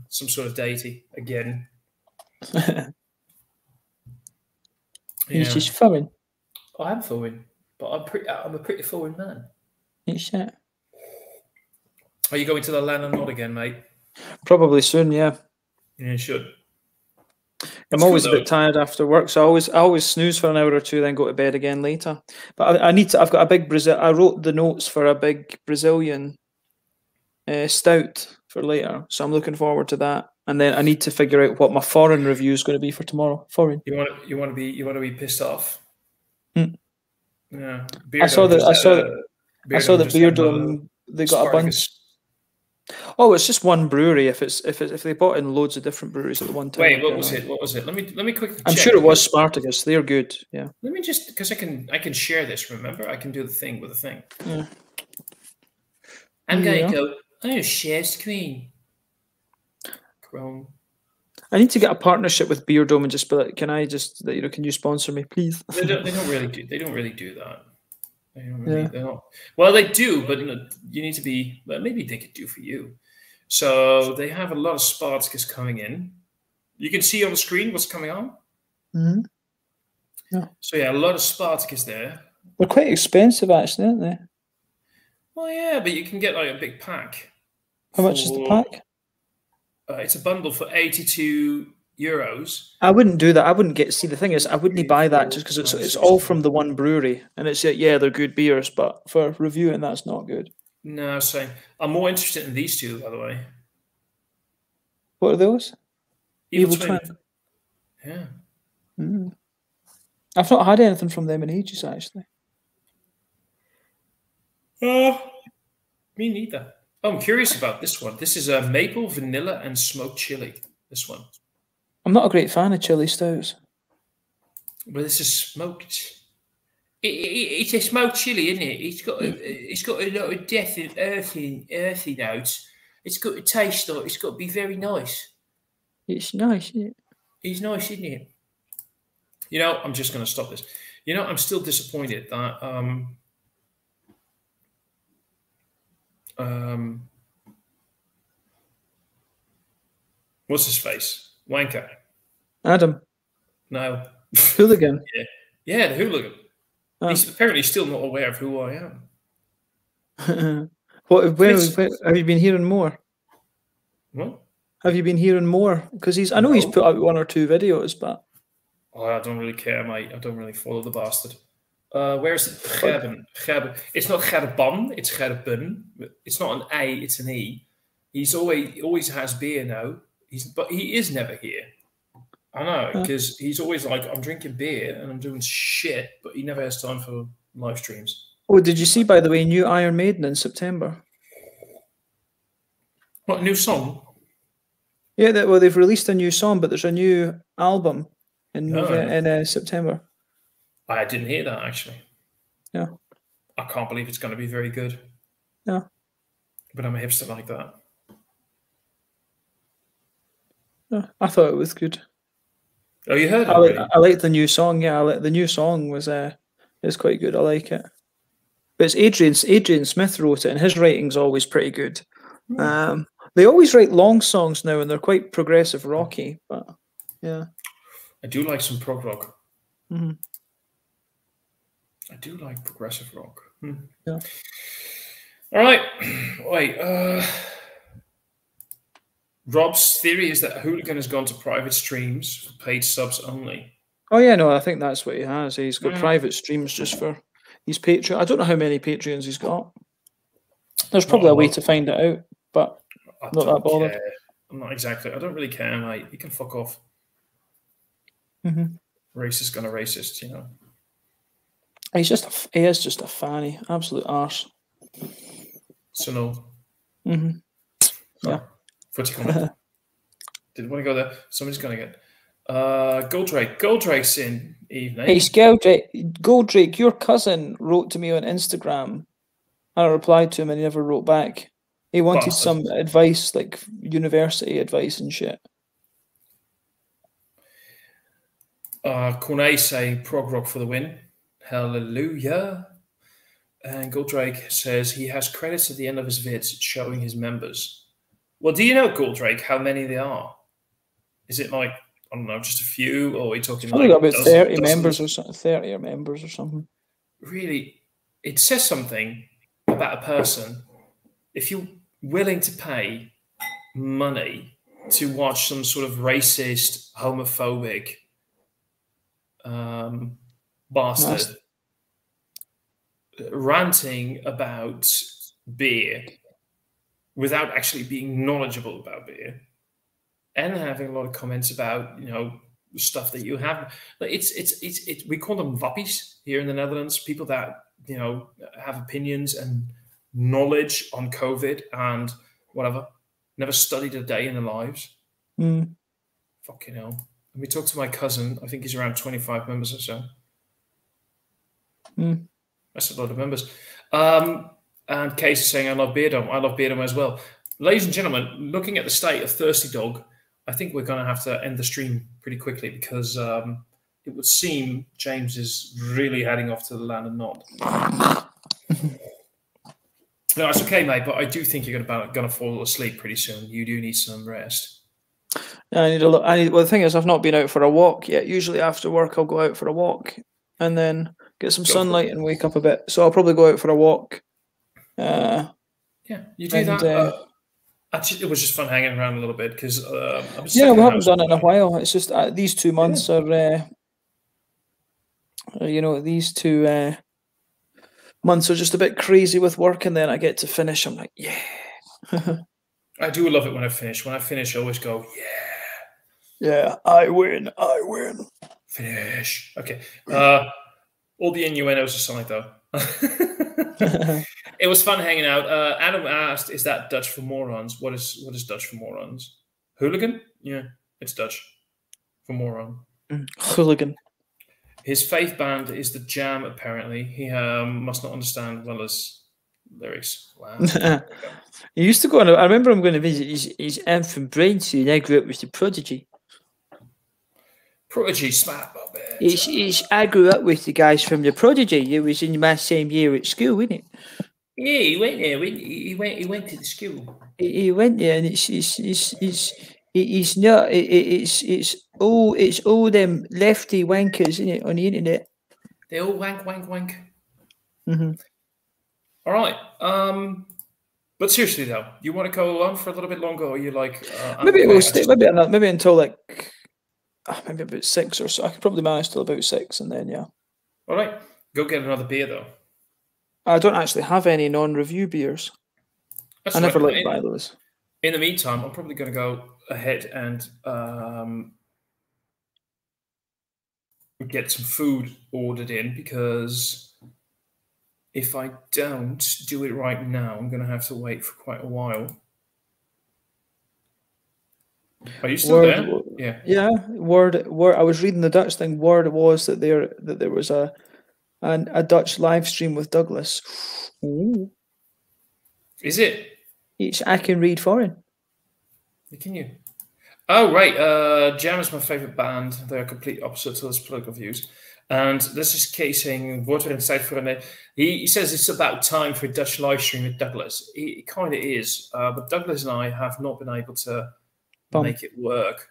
S1: some sort of deity again.
S3: He's just foreign.
S1: I am foreign, but I'm a pretty foreign man.
S3: It's that.
S1: Are you going to the land or not again, mate?
S3: Probably soon, yeah.
S1: Yeah, you should.
S3: I'm always a bit tired after work, so I always snooze for an hour or two, then go to bed again later. But I need to. I've got a big Brazil. I wrote the notes for a big Brazilian stout for later, so I'm looking forward to that. And then I need to figure out what my foreign review is going to be for tomorrow. Foreign.
S1: You want to be pissed off.
S3: Mm.
S1: Yeah.
S3: I saw that Beardom. They got a bunch. Oh, it's just one brewery. If they bought in loads of different breweries at the one time.
S1: Wait, what was it? What was it? Let me quickly.
S3: I'm sure it was Spartacus. They're good. Yeah.
S1: Let me just, because I can share this. Remember, I can do the thing with the thing.
S3: Yeah.
S1: I'm going to go. Oh, share screen. Chrome.
S3: I need to get a partnership with Beardome and just be like, can you sponsor me, please?
S1: They don't really do. They don't really do that. They don't really. They're not, well, they do, but you need to be. Well, maybe they could do for you. So they have a lot of Spartacus coming in. You can see on the screen what's coming on.
S3: Mm-hmm. Yeah.
S1: So yeah, a lot of Spartacus there.
S3: They're quite expensive, actually, aren't they?
S1: Well, yeah, but you can get like a big pack.
S3: How much is the pack?
S1: It's a bundle for €82.
S3: I wouldn't do that. I wouldn't get. See, the thing is, I wouldn't buy that just because it's all from the one brewery, and it's they're good beers, but for reviewing, that's not good.
S1: No, same. I'm more interested in these two, by the way.
S3: What are those?
S1: Evil Twin. Yeah.
S3: Mm. I've not had anything from them in ages, actually.
S1: Me neither. Oh, I'm curious about this one. This is a maple, vanilla, and smoked chili. This one.
S3: I'm not a great fan of chili stouts.
S1: Well, this is smoked. It's a smoked chili, isn't it? It's got a lot of death and earthy notes. It's got a taste of it. It's got to be very nice.
S3: It's nice, isn't it?
S1: It's nice, isn't it? You know, I'm just going to stop this. You know, I'm still disappointed that what's his face? Wanker.
S3: Adam.
S1: No.
S3: Hooligan.
S1: Yeah, the hooligan. Oh. He's apparently still not aware of who I
S3: am. Where have you been hearing more?
S1: What?
S3: Have you been hearing more? Because I know he's put out 1 or 2 videos, but
S1: I don't really care, mate. I don't really follow the bastard. Where's it? Gerben. It's not Gerban, it's Gerben. It's not an A, it's an E. He always has beer now. But he is never here. I know, because he's always like, I'm drinking beer and I'm doing shit, but he never has time for live streams.
S3: Oh, did you see, by the way, new Iron Maiden in September?
S1: What, new song?
S3: Yeah, they've released a new song, but there's a new album in September.
S1: I didn't hear that, actually.
S3: Yeah.
S1: I can't believe it's going to be very good.
S3: Yeah.
S1: But I'm a hipster like that.
S3: Yeah, I thought it was good.
S1: Oh, you heard it?
S3: I like the new song. Yeah, the new song was quite good. I like it. But it's Adrian Smith wrote it, and his writing's always pretty good. They always write long songs now, and they're quite progressive rocky. But yeah,
S1: I do like some prog rock.
S3: Mm-hmm.
S1: I do like progressive rock.
S3: Yeah.
S1: All right. Wait. Rob's theory is that Hooligan has gone to private streams for paid subs only.
S3: Oh yeah, no, I think that's what he has. He's got private streams just for his Patreon. I don't know how many Patreons he's got. There's probably a way to find it out, but I'm not that bothered.
S1: I'm not exactly. I don't really care, mate. You can fuck off.
S3: Mm-hmm.
S1: Racist gonna racist, you know.
S3: He is just a fanny, absolute arse.
S1: So no.
S3: Mm-hmm. Yeah.
S1: Footy comment. Didn't want to go there. Somebody's going to get Goldrake. Goldrake's in evening.
S3: Hey, Goldrake, your cousin wrote to me on Instagram. I replied to him and he never wrote back. He wanted some advice, like university advice and shit.
S1: Cornet say prog rock for the win. Hallelujah. And Goldrake says he has credits at the end of his vids showing his members. Well, do you know, Goldrake, how many there are? Is it like, I don't know, just a few? Or are we talking like
S3: about 30 members or something? 30 members or something.
S1: Really, it says something about a person. If you're willing to pay money to watch some sort of racist, homophobic bastard ranting about beer without actually being knowledgeable about beer, and having a lot of comments about, you know, stuff that you have. It's we call them wappies here in the Netherlands, people that, you know, have opinions and knowledge on COVID and whatever, never studied a day in their lives. Fucking hell. Let me talk to my cousin. I think he's around 25 members or so. That's a lot of members. And Case is saying, I love Beardom. I love Beardom as well. Ladies and gentlemen, looking at the state of Thirsty Dog, I think we're going to have to end the stream pretty quickly, because it would seem James is really heading off to the land of Nod. No, it's okay, mate, but I do think you're going to fall asleep pretty soon. You do need some rest.
S3: Yeah, I need a look. Well, the thing is, I've not been out for a walk yet. Usually after work, I'll go out for a walk and then get some sunlight and wake up a bit. So I'll probably go out for a walk.
S1: Yeah, you do that. Actually, it was just fun hanging around a little bit, because
S3: yeah, we haven't done it in a while. It's just these 2 months are, you know, these 2 months are just a bit crazy with work, and then I get to finish. I'm like, yeah.
S1: I do love it when I finish. When I finish, I always go, yeah.
S3: Yeah, I win. I win.
S1: Finish. Okay. All the innuendos aside, though. It was fun hanging out. Adam asked, is that Dutch for morons? What is Dutch for morons? Hooligan? Yeah, it's Dutch for moron.
S3: Hooligan.
S1: His faith band is the Jam, apparently. He must not understand well as lyrics. Wow.
S3: He used to go on. I remember him going to visit his aunt from Braintree, and I grew up with the Prodigy.
S1: Prodigy, smart bobbit.
S3: I grew up with the guys from the Prodigy. It was in my same year at school, wasn't it?
S1: Yeah, he went there. He went to the school.
S3: He went there, and it's not. It's all them lefty wankers, isn't it, on the internet?
S1: They all wank.
S3: Mm-hmm.
S1: All right. But seriously though, you want to go on for a little bit longer, or you like?
S3: Maybe we'll stay. Maybe until like maybe about 6 or so. I could probably manage till about 6, and then yeah.
S1: All right, go get another beer though.
S3: I don't actually have any non-review beers. I never like to buy those.
S1: In the meantime, I'm probably going to go ahead and get some food ordered in, because if I don't do it right now, I'm going to have to wait for quite a while. Are you still there? Yeah.
S3: Yeah. Word. I was reading the Dutch thing. Word was that there was a Dutch live stream with Douglas. Ooh.
S1: Is it?
S3: I can read foreign.
S1: Can you? Oh, right. Jam is my favorite band. They're complete opposite to those political views. And this is Kees saying, wordt er een tijd voor een... He says it's about time for a Dutch live stream with Douglas. It kind of is. But Douglas and I have not been able to make it work.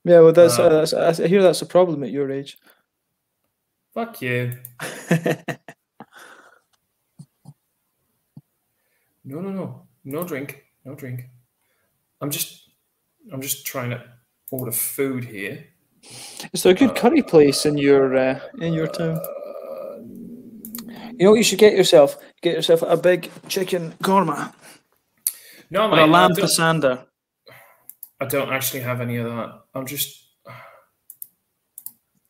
S3: Yeah, well, I hear that's a problem at your age.
S1: Fuck you. No. No drink. No drink. I'm just trying to order food here.
S3: Is there a good curry place in your town? You know what you should get yourself? Get yourself a big chicken korma.
S1: No,
S3: or
S1: mate,
S3: a lamb pasanda.
S1: I don't actually have any of that. I'm just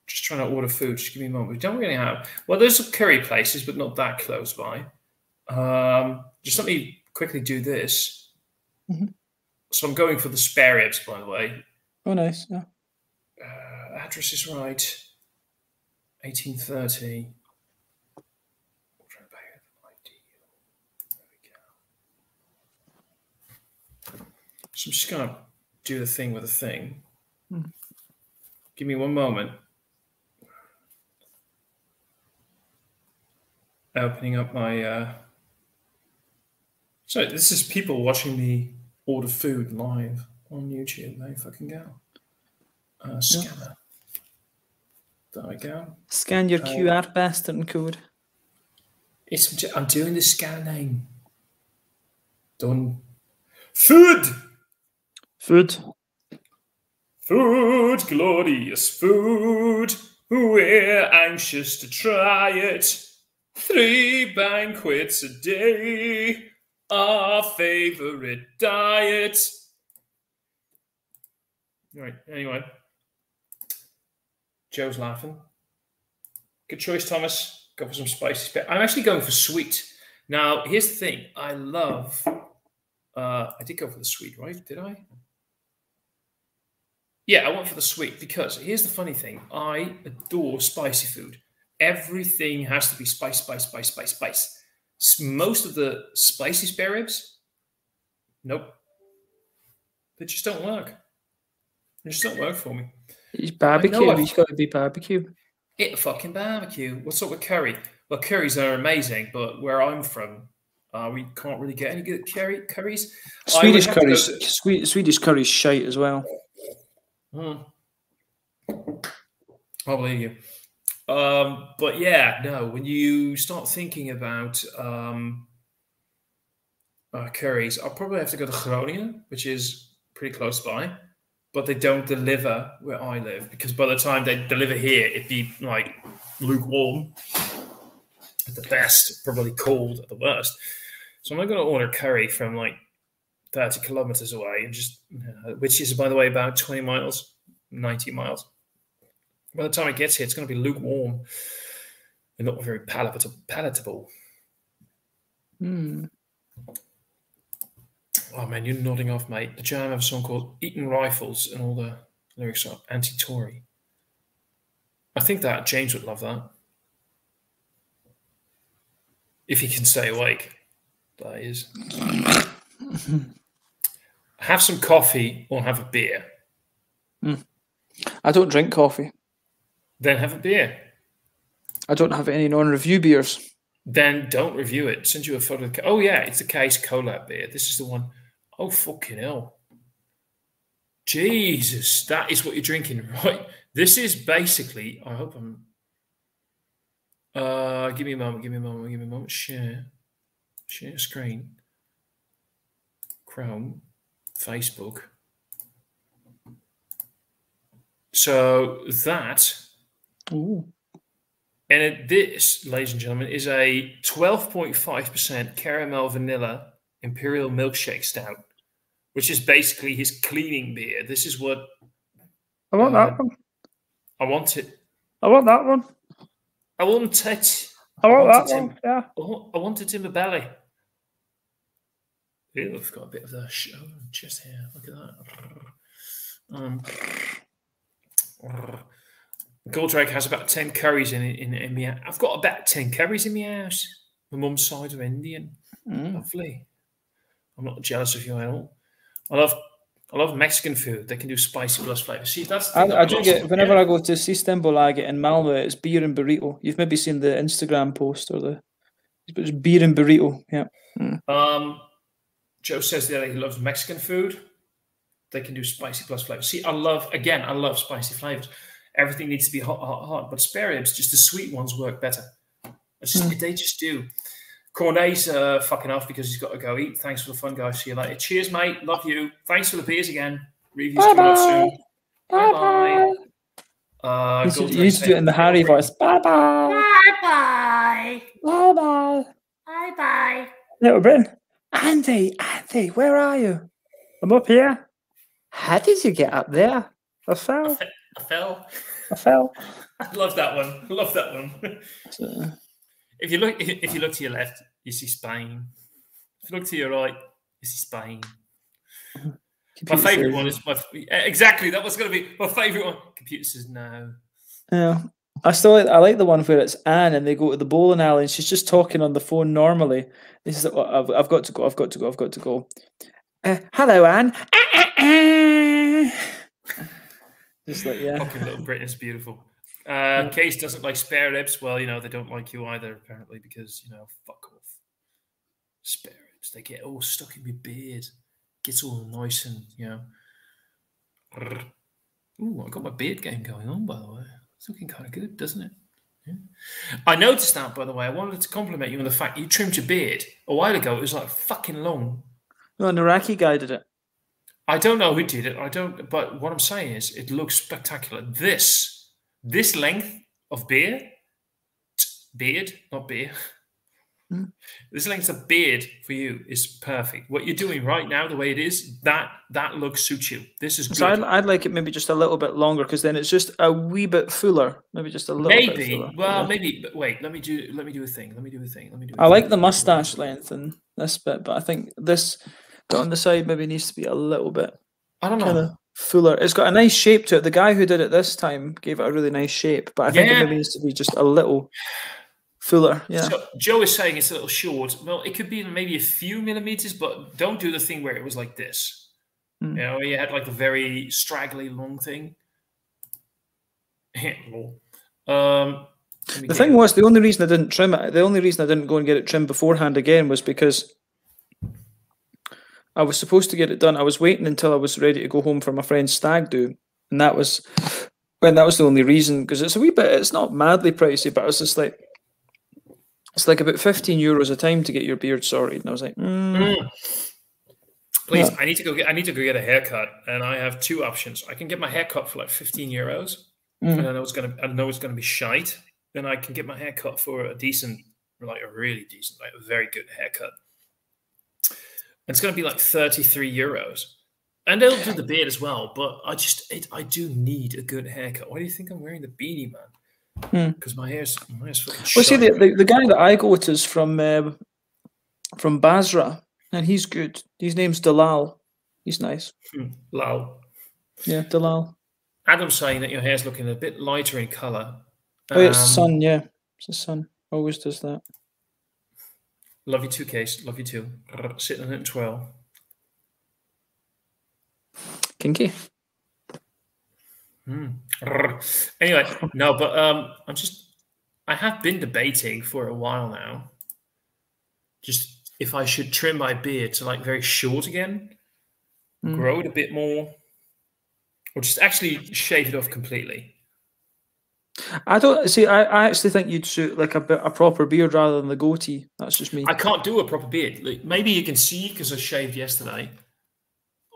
S1: trying to order food. Just give me a moment. We don't really have. Well, there's some curry places, but not that close by. Just let me quickly do this.
S3: Mm-hmm.
S1: So I'm going for the spare ribs, by the way.
S3: Oh, nice. Yeah.
S1: Address is right. 1830. So I'm just going to do the thing with the thing. Give me one moment. Opening up my... So this is people watching me order food live on YouTube. There you fucking go. Scanner. There we go.
S3: Scan your QR bastard code.
S1: I'm doing the scanning. Done. Food. Food, glorious food. We're anxious to try it. 3 banquets a day. Our favorite diet. Right, anyway. Joe's laughing. Good choice, Thomas. Go for some spicy. I'm actually going for sweet. Now, here's the thing. I love... I did go for the sweet, right? Did I? Yeah, I went for the sweet because here's the funny thing. I adore spicy food. Everything has to be spice, spice, spice, spice, spice. Most of the spicy spare ribs, nope. They just don't work. They just don't work for me.
S3: It's barbecue. It's got to be barbecue.
S1: It fucking barbecue. What's up with curry? Well, curries are amazing, but where I'm from, we can't really get any good curries.
S3: Swedish curries. Swedish curries shite as well.
S1: I believe you. But yeah, no, when you start thinking about curries, I'll probably have to go to Groningen, which is pretty close by, but they don't deliver where I live because by the time they deliver here, it'd be like lukewarm at the best, probably cold at the worst. So I'm not going to order curry from like 30 kilometers away, and just which is, by the way, about 20 miles, 90 miles. By the time it gets here, it's going to be lukewarm and not very palatable.
S3: Mm.
S1: Oh, man, you're nodding off, mate. The Jam have a song called Eating Rifles, and all the lyrics are anti-Tory. I think that James would love that. If he can stay awake, that is. Have some coffee or have a beer.
S3: I don't drink coffee.
S1: Then have a beer.
S3: I don't have any non-review beers.
S1: Then don't review it. Send you a photo. Oh, yeah, it's the Case Cola beer. This is the one. Oh, fucking hell. Jesus, that is what you're drinking, right? This is basically, I hope I'm... give me a moment. Share screen. Chrome. Facebook. So that...
S3: Ooh.
S1: And this, ladies and gentlemen, is a 12.5% caramel vanilla imperial milkshake stout, which is basically his cleaning beer. This is what
S3: I want that one.
S1: I want it.
S3: I want that one.
S1: I want it.
S3: I want that one. Yeah.
S1: I want it in my belly. Ew, I've got a bit of the chest here. Look at that. Goldrake has about 10 curries in my house. I've got about 10 curries in my house. My mum's side are Indian. Lovely. I'm not jealous of you at all. I love Mexican food. They can do spicy plus flavor. See, that's the thing
S3: I do get whenever I go to Sistembo, I get in Malmö. It's beer and burrito. You've maybe seen the Instagram post or it's beer and burrito. Yeah.
S1: Joe says that he loves Mexican food. They can do spicy plus flavor. See, I love spicy flavors. Everything needs to be hot. But spare ribs, just the sweet ones work better. They just do. Cornet's fucking off because he's got to go eat. Thanks for the fun, guys. See you later. Cheers, mate. Love you. Thanks for the beers again. Reviews coming up soon. Bye-bye.
S3: You need to do it in the Harry voice. Bye-bye.
S4: Bye-bye.
S3: Bye-bye.
S4: Bye-bye.
S3: Little Britain. Andy, where are you? I'm up here. How did you get up there? I fell.
S1: I love that one.
S3: So,
S1: if you look to your left, you see Spain. If you look to your right, you see Spain. My favourite one is exactly that was going to be my favourite one. Computer says no.
S3: Yeah, I like the one where it's Anne and they go to the bowling alley and she's just talking on the phone normally. This is I've got to go. Hello, Anne. Just like, yeah.
S1: Fucking Little Britain is beautiful. Case doesn't like spare ribs. Well, they don't like you either, apparently, because, fuck off. Spare ribs. They get all stuck in my beard. Gets all nice and, Ooh, I got my beard game going on, by the way. It's looking kind of good, doesn't it? Yeah. I noticed that, by the way. I wanted to compliment you on the fact you trimmed your beard a while ago. It was like fucking long.
S3: No, an Iraqi guy did it.
S1: I don't know who did it. I don't. But what I'm saying is, it looks spectacular. This length of beard, not beer. This length of beard for you is perfect. What you're doing right now, the way it is, that look suits you. This is good.
S3: So I'd like it maybe just a little bit longer, because then it's just a wee bit fuller. Maybe just a little bit fuller.
S1: Well, maybe. But wait, let me do a thing.
S3: I like the mustache length and this bit, but I think this bit on the side maybe needs to be a little bit.
S1: I don't know.
S3: Kind of fuller. It's got a nice shape to it. The guy who did it this time gave it a really nice shape, but I think it maybe needs to be just a little fuller. Yeah.
S1: So Joe is saying it's a little short. Well, it could be maybe a few millimeters, but don't do the thing where it was like this. You know, you had like the very straggly long thing. The
S3: thing was, the only reason I didn't trim it, the only reason I didn't go and get it trimmed beforehand again was because I was supposed to get it done. I was waiting until I was ready to go home for my friend's stag do, and that was the only reason, because it's a wee bit. It's not madly pricey, but I was just like, it's like about €15 a time to get your beard sorted, and I was like,
S1: Please, yeah. I need to go get a haircut, and I have two options. I can get my haircut for like €15, and I know it's gonna be shite. Then I can get my haircut for a decent, like a really decent, like a very good haircut. And it's gonna be like €33, and they'll do the beard as well. But I do need a good haircut. Why do you think I'm wearing the beanie, man? Because my hair's fucking shite.
S3: Well, see, the guy that I go to is from Basra, and he's good. His name's Dalal. He's nice.
S1: Lal.
S3: Yeah, Dalal.
S1: Adam's saying that your hair's looking a bit lighter in colour.
S3: Oh, it's sun, yeah. It's the sun. Always does that.
S1: Love you too, Case. Love you too. Sitting in it and twirl.
S3: Kinky.
S1: Anyway, no, but I have been debating for a while now, just if I should trim my beard to like very short again, grow it a bit more, or just actually shave it off completely.
S3: I don't see. I actually think you'd suit like a proper beard rather than the goatee. That's just me.
S1: I can't do a proper beard. Like, maybe you can see because I shaved yesterday.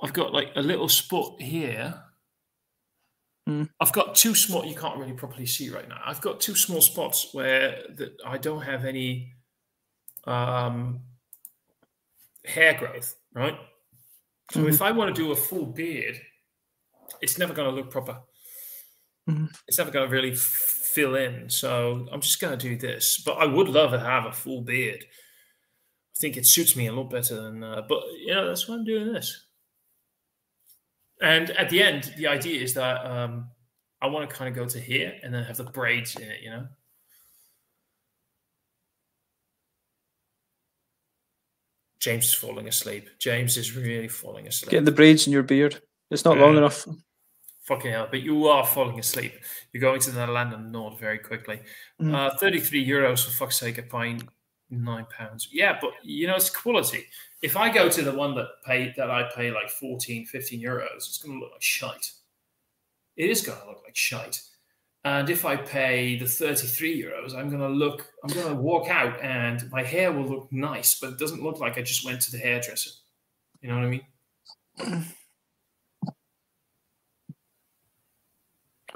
S1: I've got like a little spot here. I've got two small. You can't really properly see right now. I've got two small spots where I don't have any hair growth. Right. So if I want to do a full beard, it's never going to look proper. It's never going to really fill in. So I'm just going to do this. But I would love to have a full beard. I think it suits me a lot better than. But you know, that's why I'm doing this. And at the end, the idea is that I want to kind of go to here and then have the braids in it, you know? James is falling asleep. James is really falling asleep.
S3: Getting the braids in your beard. It's not long enough.
S1: Fucking hell. But you are falling asleep. You're going to the land of the North very quickly. €33, for fuck's sake, at buying £9. Yeah, but, you know, it's quality. If I go to the one that I pay like 14, 15 euros, it's going to look like shite. It is going to look like shite. And if I pay the 33 euros, I'm going to walk out and my hair will look nice, but it doesn't look like I just went to the hairdresser. You know what I mean?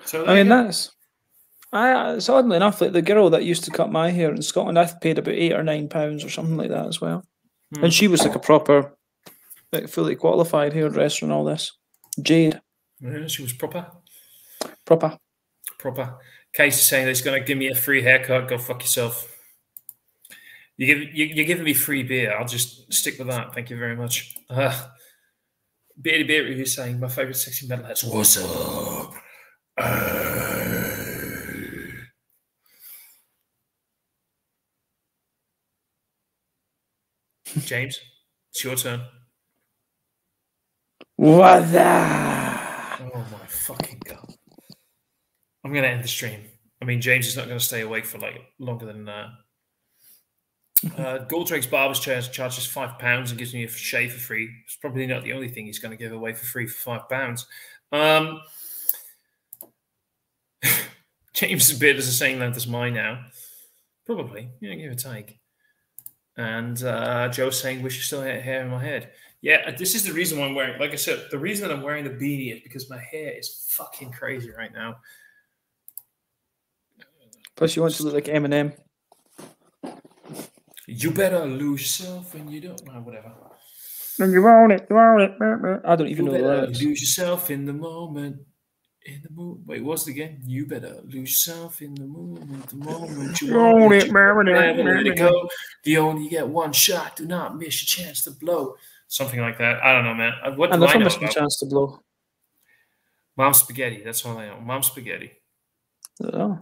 S1: So
S3: that's it's oddly enough, like the girl that used to cut my hair in Scotland, I paid about £8 or £9 or something like that as well. And she was like a proper, like fully qualified hairdresser and all this. Jade.
S1: Yeah, she was proper.
S3: Proper.
S1: Case is saying that he's going to give me a free haircut. Go fuck yourself. You're giving me free beer. I'll just stick with that. Thank you very much. Beardy Beer Review saying, my favourite sexy metalheads. What's up? James, it's your turn.
S3: What the?
S1: Oh my fucking god! I'm gonna end the stream. I mean, James is not going to stay awake for like longer than that. Golddrake's Barber's Chair charges £5 and gives me a shave for free. It's probably not the only thing he's going to give away for free for £5. James's beard is the same length as mine now. Probably, yeah, give or take. And Joe's saying, wish you still had hair in my head. Yeah, this is the reason why I'm wearing. Like I said, the reason that I'm wearing the beanie is because my hair is fucking crazy right now.
S3: Plus, you want to look like Eminem.
S1: You better lose yourself when you don't. Whatever.
S3: And you want it, you want it. I don't even know the
S1: better
S3: lyrics.
S1: lose yourself in the moment. In the moment. Wait, what's it again? You better lose yourself in the moment. The moment you want it, never let it go. You only get one shot. Do not miss your chance to blow. Something like that. I don't know, man. What do I know
S3: about? Chance to blow.
S1: Mom spaghetti. That's all I know. Mom spaghetti.
S3: Oh.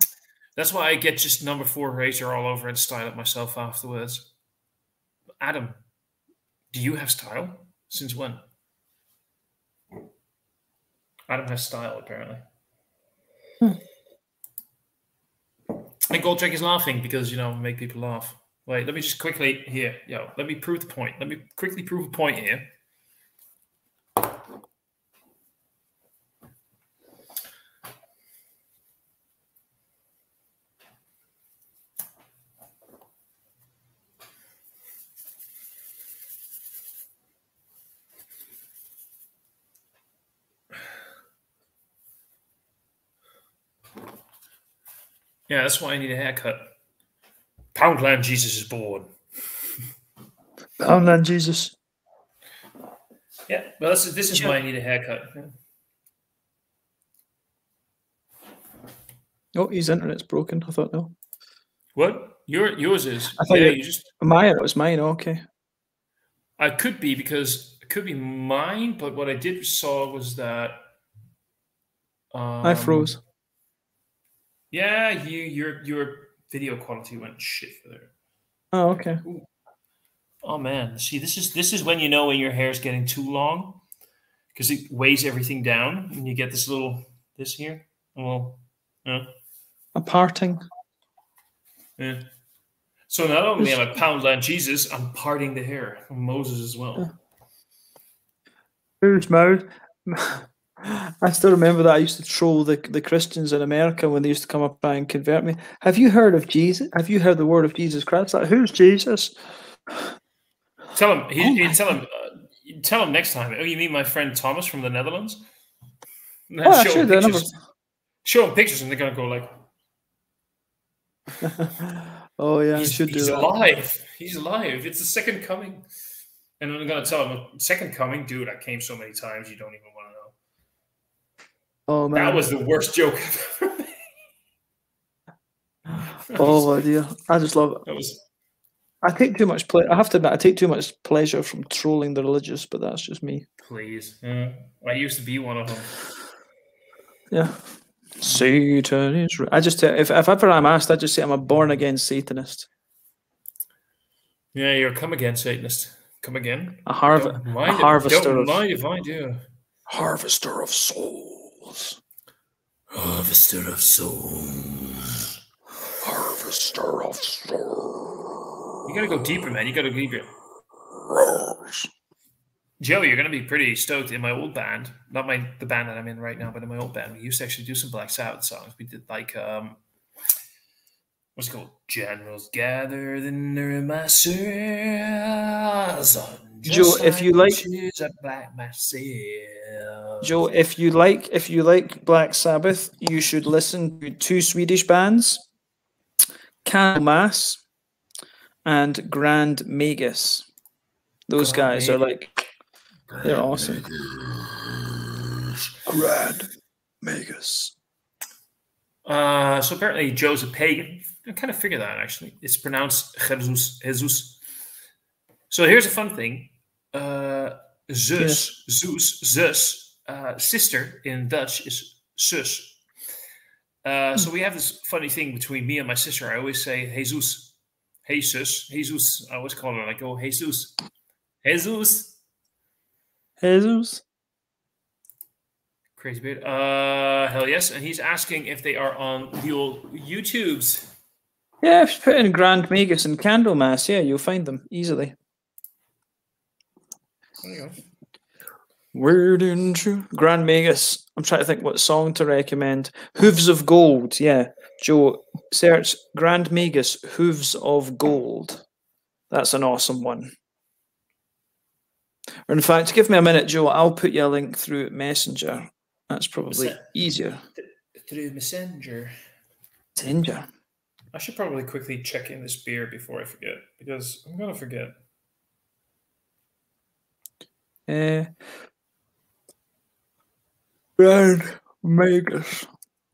S1: That's why I get just number 4 razor all over and style it myself afterwards. Adam, do you have style? Since when? Adam has style, apparently. And Goldrick is laughing because, make people laugh. Wait, let me just quickly here. Let me prove the point. Let me quickly prove a point here. Yeah, that's why I need a haircut. Poundland Jesus is born.
S3: Poundland Jesus.
S1: Yeah, well, this is why I need a haircut. Yeah.
S3: Oh, his internet's broken. I thought no.
S1: What? Yours is?
S3: I thought
S1: you just.
S3: Mine. It was mine. Okay.
S1: I could be because it could be mine, but what I did saw was that.
S3: I froze.
S1: Yeah, your video quality went shit for there.
S3: Oh, okay.
S1: Ooh. Oh man, see, this is when you know when your hair is getting too long, because it weighs everything down, and you get this here. Well,
S3: a parting.
S1: Yeah. So not only am I Poundland Jesus, I'm parting the hair. I'm Moses as well.
S3: Who's mouth? I still remember that I used to troll the Christians in America when they used to come up and convert me. Have you heard of Jesus? Have you heard the word of Jesus Christ? Like, who's Jesus?
S1: Tell him. Tell him next time. Oh, you mean my friend Thomas from the Netherlands? Show him pictures, and they're gonna go like,
S3: "Oh yeah,
S1: he's alive. He's alive. It's the second coming." And I'm gonna tell him, "Second coming, dude. I came so many times, you don't even want to know."
S3: Oh man,
S1: that was the worst joke I've ever made.
S3: Oh dear, I just love it. I take too much I have to admit, I take too much pleasure from trolling the religious, but that's just me.
S1: Please, I used to be one of them.
S3: Yeah, Satan is. I just if ever I'm asked, I just say I'm a born again Satanist.
S1: Yeah, you're a come again Satanist. Come again.
S3: A harvester.
S1: Don't mind if I do.
S3: Harvester of souls.
S1: Harvester of souls.
S3: Harvester of souls.
S1: You gotta go deeper, man. You gotta go deeper. Joe, you're gonna be pretty stoked. In my old band, not the band that I'm in right now, but in my old band, we used to actually do some Black Sabbath songs. We did like what's it called? Generals gathered in their masses.
S3: Joe, if you like Joe, if you like Black Sabbath, you should listen to 2 Swedish bands, Candlemass and Grand Magus. Those guys are like, they're awesome. Grand Magus.
S1: So apparently Joe's a pagan. I kind of figured that actually. It's pronounced Jesus. So here's a fun thing. Zeus, sister in Dutch is zus. So we have this funny thing between me and my sister. I always say Jesus. Hey sus. Jesus. I always call her like, oh, Jesus. Jesus. Crazy beard. Hell yes. And he's asking if they are on the old YouTubes.
S3: Yeah, if you put in Grand Magus and Candlemass, yeah, you'll find them easily.
S1: There you go.
S3: Word in true. Grand Magus. I'm trying to think what song to recommend. Hooves of Gold. Yeah. Joe, search Grand Magus, Hooves of Gold. That's an awesome one. Or in fact, give me a minute, Joe. I'll put you a link through Messenger. That's probably easier.
S1: Through Messenger.
S3: Messenger.
S1: I should probably quickly check in this beer before I forget, because I'm gonna forget.
S3: Brand Magus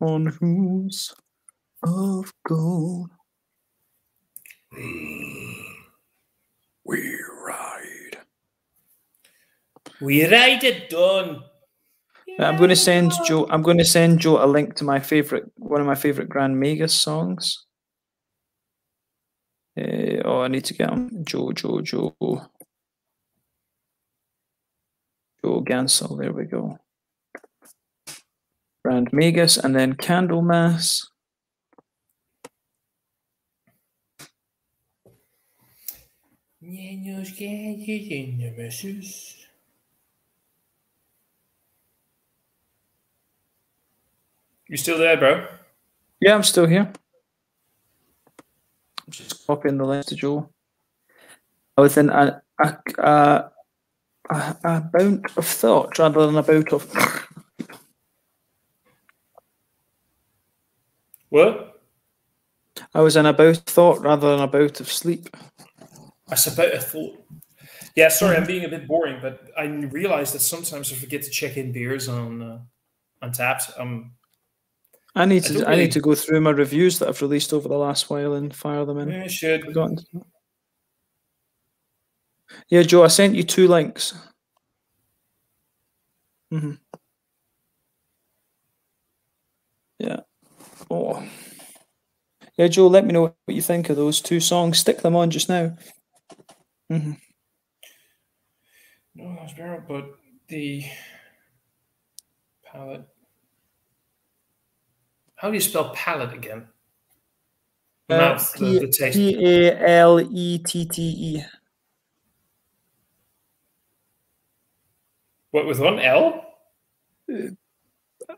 S3: on Hooves of Gold. We ride.
S1: We ride it done.
S3: I'm going to send Joe. I'm going to send Joe a link to one of my favorite Grand Magus songs. I need to get him. Joe Gansel. There we go. Grand Magus, and then Candlemas.
S1: You still there, bro?
S3: Yeah, I'm still here. I'm just copying the link to Joe. I was in a bout of thought rather than a bout of.
S1: What?
S3: I was in a bout of thought rather than a bout of sleep.
S1: That's about a thought. Yeah, sorry, I'm being a bit boring, but I realize that sometimes I forget to check in beers on Taps.
S3: I need to go through my reviews that I've released over the last while and fire them in.
S1: Yeah, I should.
S3: Yeah, Joe, I sent you 2 links. Yeah. Oh. Yeah, Joe, let me know what you think of those 2 songs. Stick them on just now.
S1: No, that's better, but the palette. How do you spell palette again? Mouth, the taste.
S3: P-A-L-E-T-T-E.
S1: What, with one L?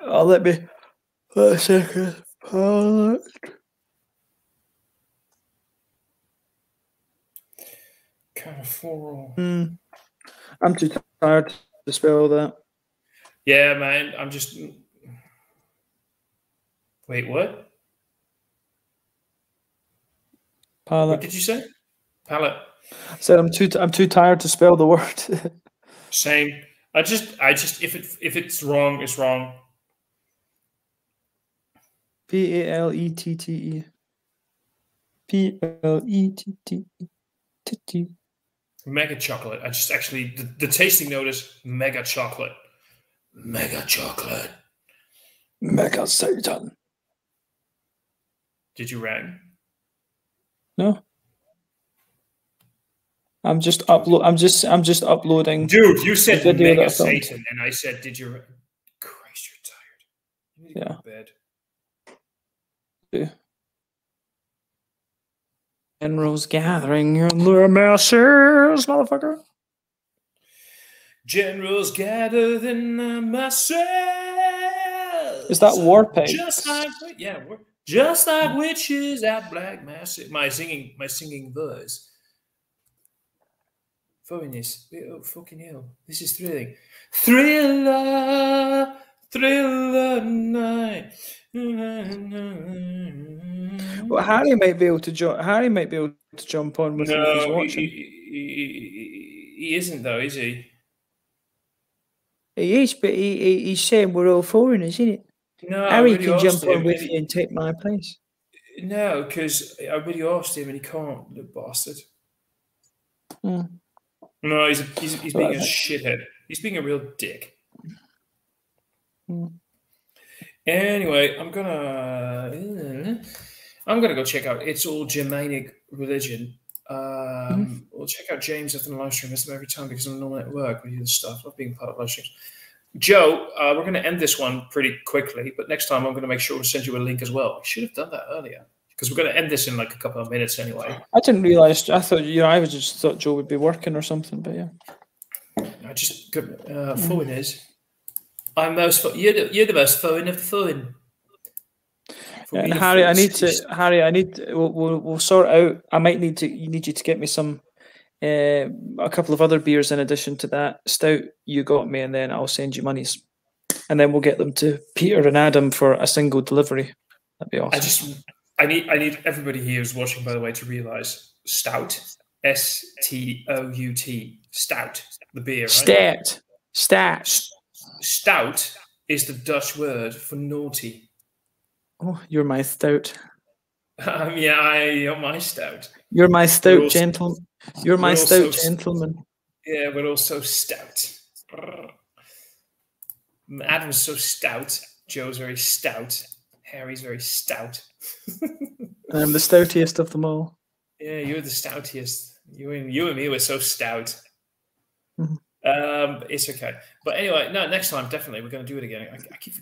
S3: Let me. A second. Palette.
S1: Kind of floral.
S3: I'm too tired to spell that.
S1: Yeah, man. I'm just. Wait, what?
S3: Palette.
S1: What did you say? Palette.
S3: I said I'm too tired to spell the word.
S1: Same. I just if it's wrong, it's wrong.
S3: P-A-L-E-T-T-E. P-L-E-T-T-E.
S1: Mega chocolate. I just actually the tasting note is mega chocolate. Mega chocolate.
S3: Mega Satan.
S1: Did you rang?
S3: No. I'm just uploading.
S1: Dude, you said mega Satan, and I said, "Did you?" Christ, you're tired. You need to go to bed.
S3: Yeah. Generals gathering in their masses, motherfucker.
S1: Generals gathered in the masses.
S3: Is that war pigs?
S1: Just like just like witches at black mass. My singing voice. Foreigners. Oh, fucking hell. This is thrilling. Thriller night.
S3: Well, Harry might be able to jump on with me if he's watching.
S1: He isn't though, is he?
S3: He is, but he's saying we're all foreigners, isn't it?
S1: No,
S3: Harry can jump on with you and take my place.
S1: No, because I really asked him and he can't, the bastard. No, he's being a shithead. He's being a real dick. Anyway, I'm gonna go check out It's All Germanic Religion. We'll check out James after the live stream. I miss him every time because I'm normally at work. We do this stuff. I love being part of live streams. Joe, we're going to end this one pretty quickly, but next time I'm going to make sure to send you a link as well. I should have done that earlier because we're going to end this in like a couple of minutes anyway.
S3: I didn't realize. I thought I just thought Joe would be working or something, but yeah.
S1: I just got foreigners. I'm most. You're the most foreign of the foreign.
S3: And Harry, I need to. We'll sort out. I might need you to get me some a couple of other beers in addition to that. Stout, you got me, and then I'll send you monies. And then we'll get them to Peter and Adam for a single delivery. That'd be awesome.
S1: I need everybody here who's watching, by the way, to realise stout, S-T-O-U-T, stout, the beer, right? Stout is the Dutch word for naughty.
S3: Oh, you're my stout.
S1: You're my stout.
S3: You're my stout gentleman. You're my stout gentleman.
S1: Yeah, we're all so stout. Adam's so stout. Joe's very stout. Harry's very stout.
S3: I'm the stoutiest of them all.
S1: Yeah, you're the stoutiest. You and me were so stout.
S3: Mm-hmm.
S1: It's okay. But anyway, no, next time definitely we're going to do it again. I keep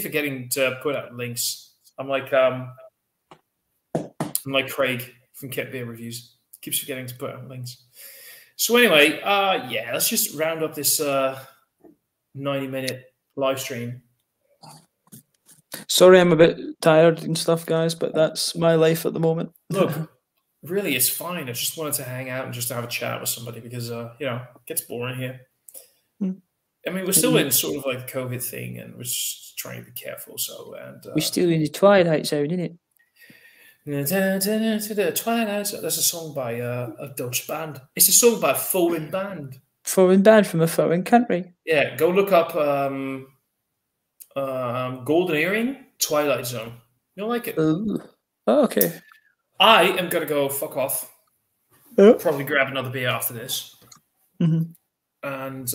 S1: forgetting to put out links. I'm like Craig from Kit Beer Reviews. Keeps forgetting to put out links. So anyway, let's just round up this 90-minute live stream.
S3: Sorry, I'm a bit tired and stuff, guys, but that's my life at the moment.
S1: Look, really, it's fine. I just wanted to hang out and just have a chat with somebody because, it gets boring here.
S3: Mm.
S1: I mean, we're still in sort of like the COVID thing, and we're just trying to be careful.
S3: We're still in the Twilight Zone, isn't
S1: it? Twilight Zone. That's a song by a Dutch band. It's a song by a foreign band.
S3: Foreign band from a foreign country.
S1: Yeah, go look up Golden Earring, Twilight Zone. You'll like it.
S3: Oh, okay.
S1: I am going to go fuck off.
S3: Yep.
S1: Probably grab another beer after this.
S3: Mm-hmm.
S1: And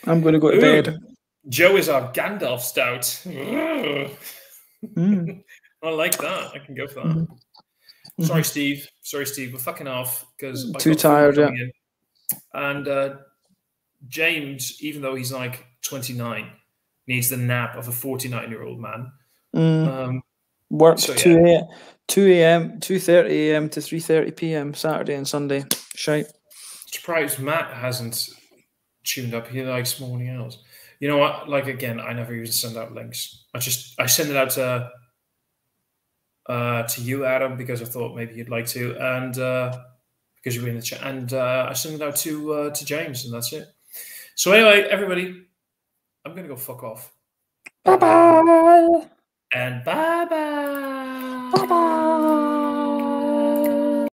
S3: I'm going to go to bed.
S1: Joe is our Gandalf stout.
S3: Mm.
S1: I like that. I can go for that.
S3: Mm-hmm.
S1: Sorry, Steve. We're fucking off because
S3: too tired. Yeah.
S1: And James, even though he's like 29, needs the nap of a 49-year-old man.
S3: Work 2 a.m., 2:30 a.m. to 3:30 p.m. Saturday and Sunday. Shite.
S1: Surprised Matt hasn't tuned up. He likes morning hours. You know what? Like again, I never even send out links. I send it out to you, Adam, because I thought maybe you'd like to, and because you were in the chat, and I send it out to James, and that's it. So anyway, everybody, I'm gonna go fuck off.
S3: Bye bye.
S1: And bye bye.
S3: Bye bye.